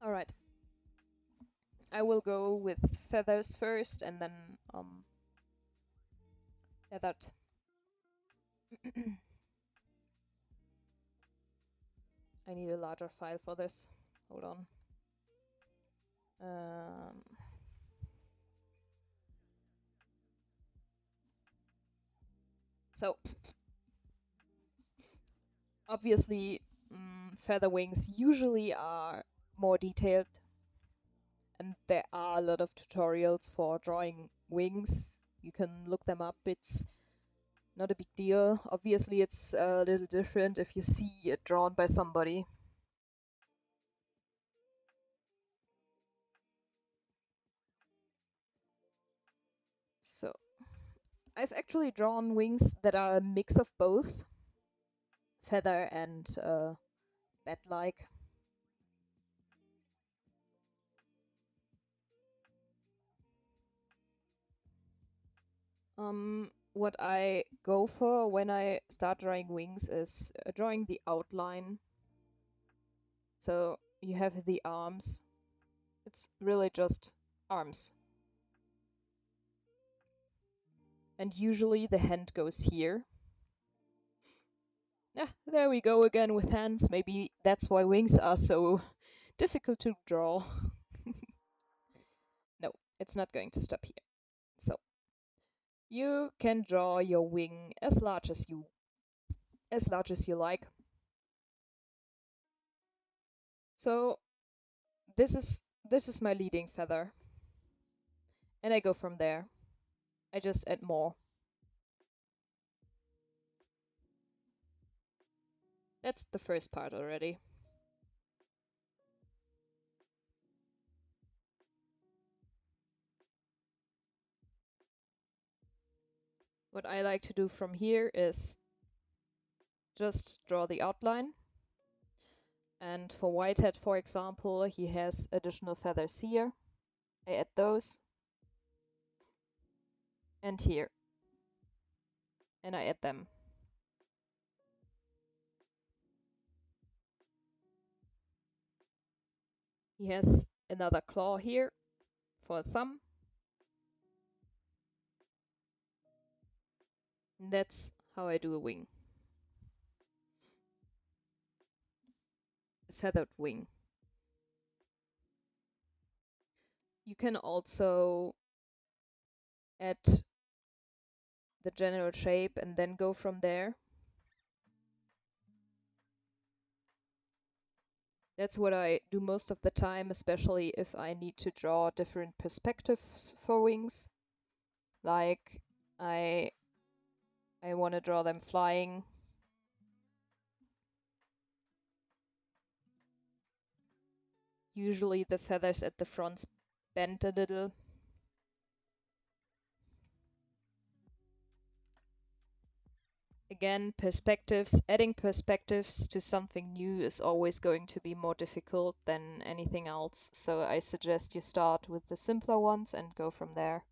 All right. I will go with feathers first and then feathered. I need a larger file for this. Hold on. So, obviously, feather wings usually are more detailed, and there are a lot of tutorials for drawing wings. You can look them up. It's not a big deal. Obviously, it's a little different if you see it drawn by somebody. So, I've actually drawn wings that are a mix of both feather and bat-like. What I go for when I start drawing wings is drawing the outline. So you have the arms. It's really just arms. And usually the hand goes here. Yeah, there we go again with hands. Maybe that's why wings are so difficult to draw. No, it's not going to stop here. So you can draw your wing as large as you like. So this is my leading feather. And I go from there. I just add more. That's the first part already. What I like to do from here is just draw the outline. And for Whitehead, for example, he has additional feathers here. I add those. And here. And I add them. He has another claw here for a thumb. And that's how I do a wing. A feathered wing. You can also add the general shape and then go from there. That's what I do most of the time, especially if I need to draw different perspectives for wings. Like I want to draw them flying. Usually the feathers at the fronts bend a little. Again, perspectives, adding perspectives to something new is always going to be more difficult than anything else. So I suggest you start with the simpler ones and go from there.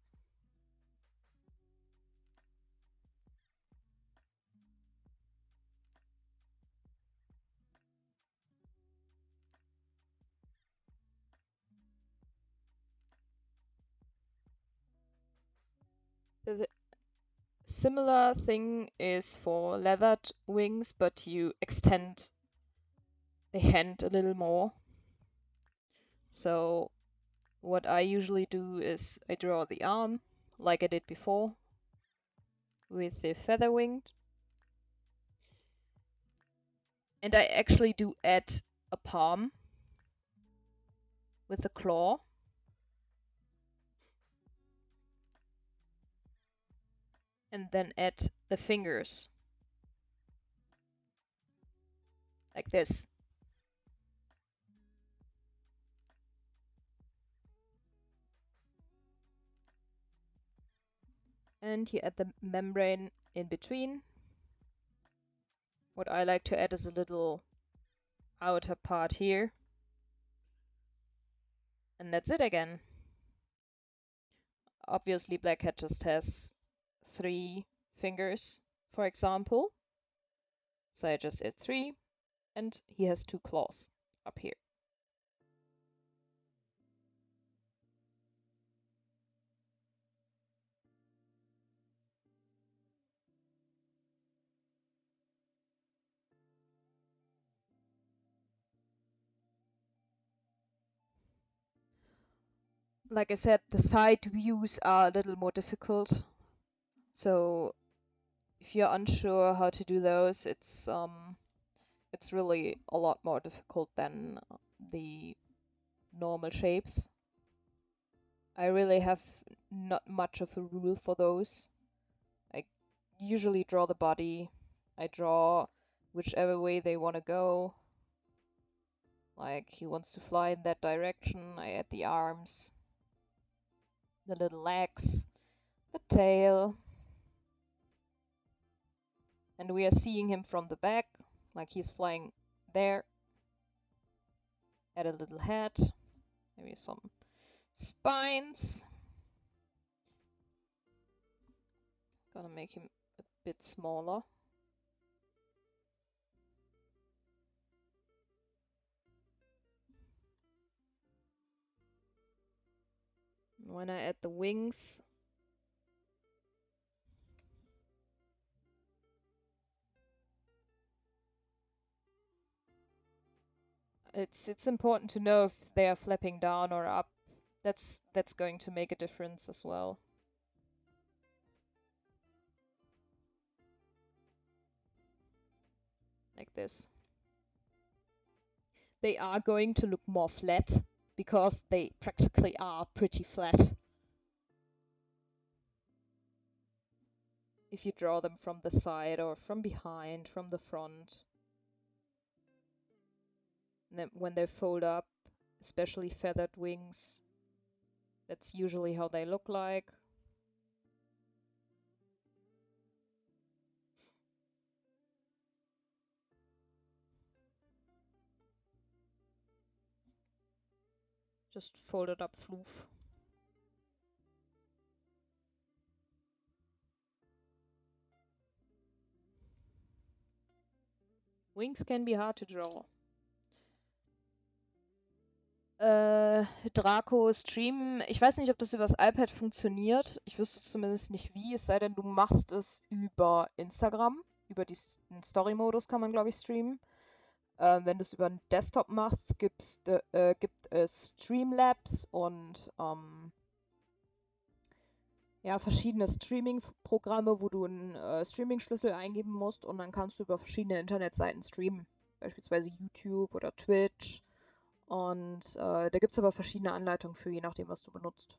The similar thing is for leathered wings, but you extend the hand a little more. So what I usually do is I draw the arm like I did before with the feather wing. And I actually do add a palm. with the claw. And then add the fingers. Like this. And you add the membrane in between. What I like to add is a little outer part here. And that's it again. Obviously, Blackhead just has 3 fingers, for example. So I just add 3, and he has 2 claws up here. Like I said, the side views are a little more difficult. So if you're unsure how to do those, it's really a lot more difficult than the normal shapes. I really have not much of a rule for those. I usually draw the body. I draw whichever way they want to go. Like he wants to fly in that direction, I add the arms, the little legs, the tail. And we are seeing him from the back, like he's flying there. Add a little head, maybe some spines. Gonna make him a bit smaller. When I add the wings, it's important to know if they are flapping down or up. That's going to make a difference as well. Like this. They are going to look more flat because they practically are pretty flat. If you draw them from the side or from behind, from the front. And then when they fold up, especially feathered wings, that's usually how they look like. Just folded up floof. Wings can be hard to draw. Draco streamen. Ich weiß nicht, ob das übers iPad funktioniert. Ich wüsste zumindest nicht wie, es sei denn, du machst es über Instagram. Über den Story-Modus kann man, glaube ich, streamen. Wenn du es über einen Desktop machst, gibt es Streamlabs und ja, verschiedene Streaming-Programme, wo du einen Streaming-Schlüssel eingeben musst und dann kannst du über verschiedene Internetseiten streamen. Beispielsweise YouTube oder Twitch. Und da gibt es aber verschiedene Anleitungen für, je nachdem, was du benutzt.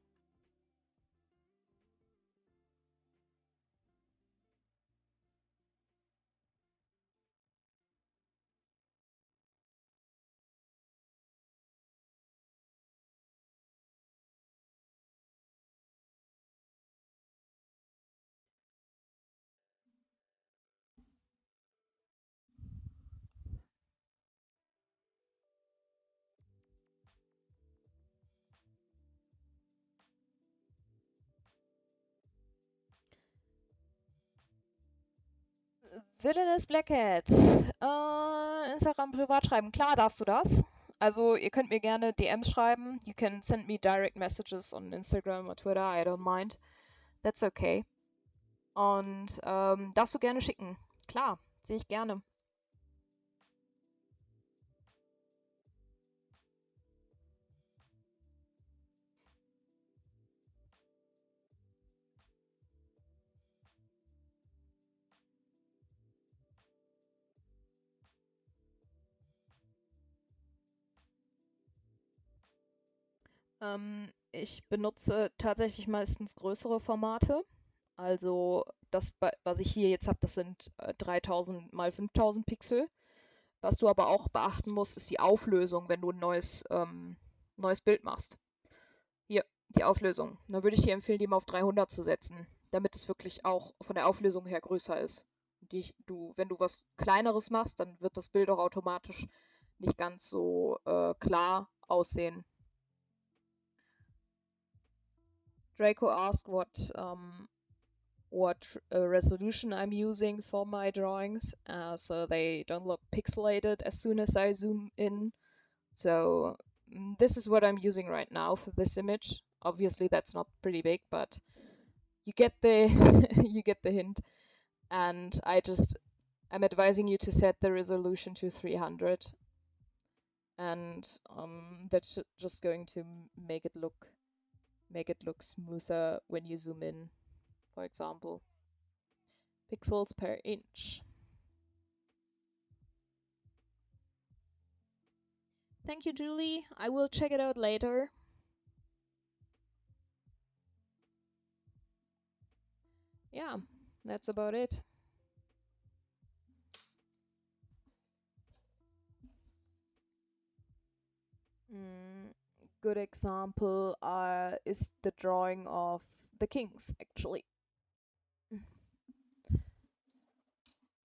Villainous Blackhead. Instagram privat schreiben. Klar darfst du das. Also ihr könnt mir gerne DMs schreiben. You can send me direct messages on Instagram or Twitter. I don't mind. That's okay. Und darfst du gerne schicken. Klar, sehe ich gerne. Ich benutze tatsächlich meistens größere Formate. Also das, was ich hier jetzt habe, das sind 3000 mal 5000 Pixel. Was du aber auch beachten musst, ist die Auflösung, wenn du ein neues Bild machst. Hier, die Auflösung. Da würde ich dir empfehlen, die mal auf 300 zu setzen, damit es wirklich auch von der Auflösung her größer ist. Wenn du was Kleineres machst, dann wird das Bild auch automatisch nicht ganz so klar aussehen. Draco asked what resolution I'm using for my drawings, so they don't look pixelated as soon as I zoom in. So this is what I'm using right now for this image. Obviously that's not pretty big, but you get the you get the hint. And I'm advising you to set the resolution to 300, and that's just going to make it look smoother when you zoom in, for example. Pixels per inch. Thank you, Julie. I will check it out later. Yeah, that's about it. Good example is the drawing of the kings, actually.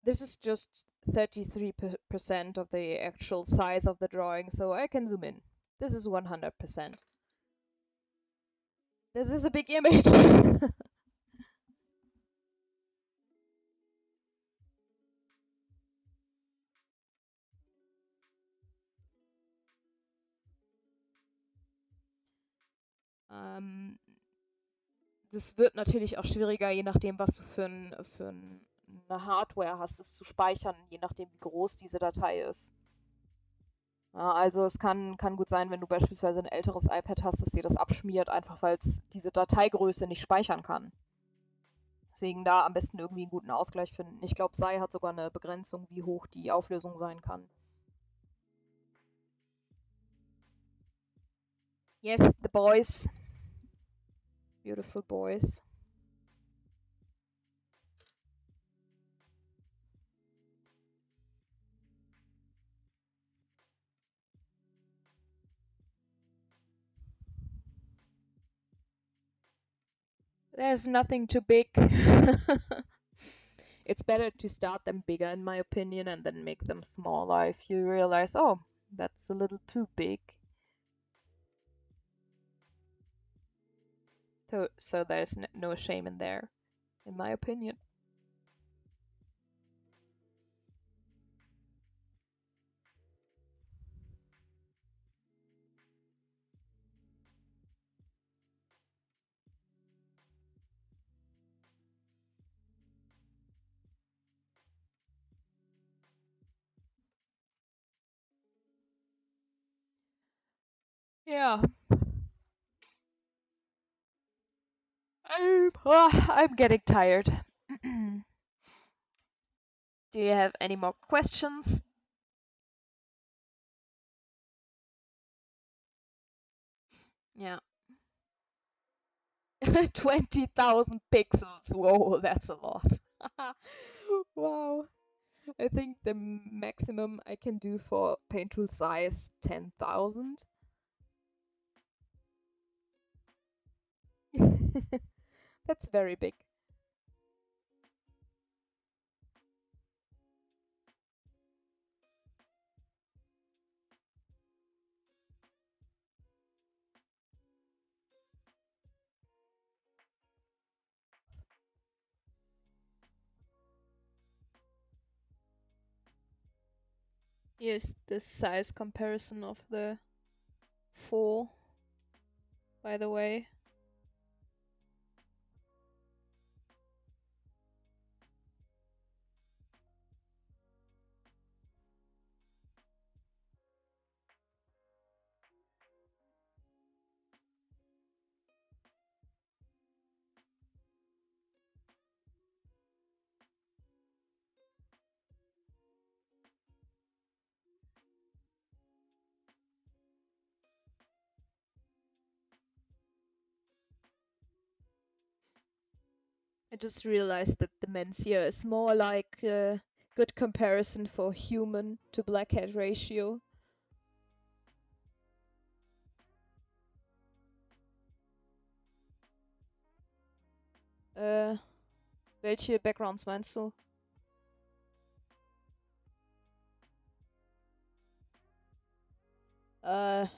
This is just 33% of the actual size of the drawing, so I can zoom in. This is 100%. This is a big image. Das wird natürlich auch schwieriger, je nachdem, was du für eine Hardware hast, es zu speichern, je nachdem, wie groß diese Datei ist. Ja, also es kann gut sein, wenn du beispielsweise ein älteres iPad hast, dass dir das abschmiert, einfach weil es diese Dateigröße nicht speichern kann. Deswegen da am besten irgendwie einen guten Ausgleich finden. Ich glaube, Sai hat sogar eine Begrenzung, wie hoch die Auflösung sein kann. Yes, the boys. Beautiful boys. There's nothing too big. It's better to start them bigger, in my opinion, and then make them smaller if you realize, oh, that's a little too big. So there's no shame in there, in my opinion. Yeah. I'm getting tired. Do you have any more questions? Yeah. 20,000 pixels. Whoa, that's a lot. Wow. I think the maximum I can do for paint tool size 10,000. That's very big. Here's the size comparison of the 4, by the way. I just realized that dementia is more like a good comparison for human to black hat ratio. Welche Backgrounds meinst du?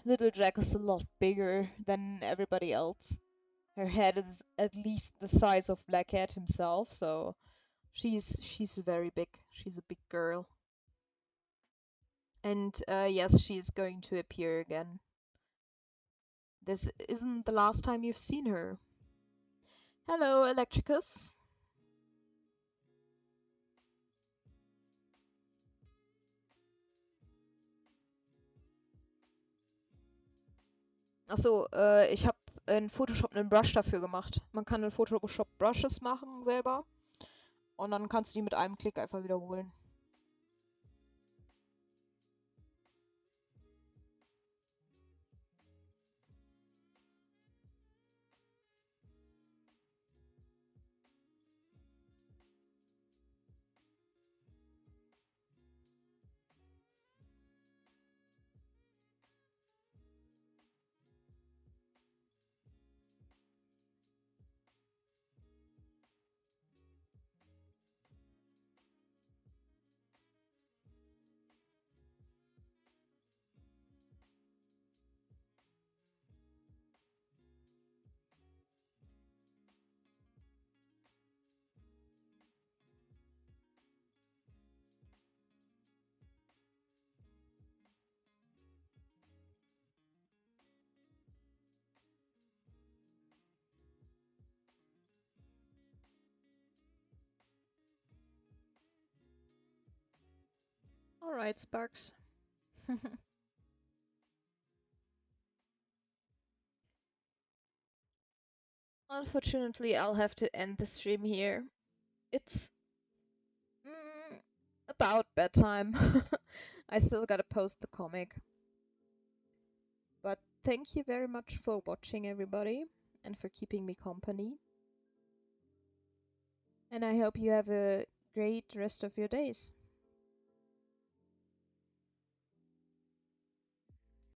Little Jack is a lot bigger than everybody else. Her head is at least the size of Black Cat himself, so she's very big. She's a big girl. And yes, she is going to appear again. This isn't the last time you've seen her. Hello, Electricus. Achso, ich habe in Photoshop einen Brush dafür gemacht. Man kann in Photoshop Brushes machen selber. Und dann kannst du die mit einem Klick einfach wiederholen. Alright, Sparks. Unfortunately, I'll have to end the stream here. It's about bedtime. I still gotta post the comic. But thank you very much for watching, everybody, and for keeping me company. And I hope you have a great rest of your days.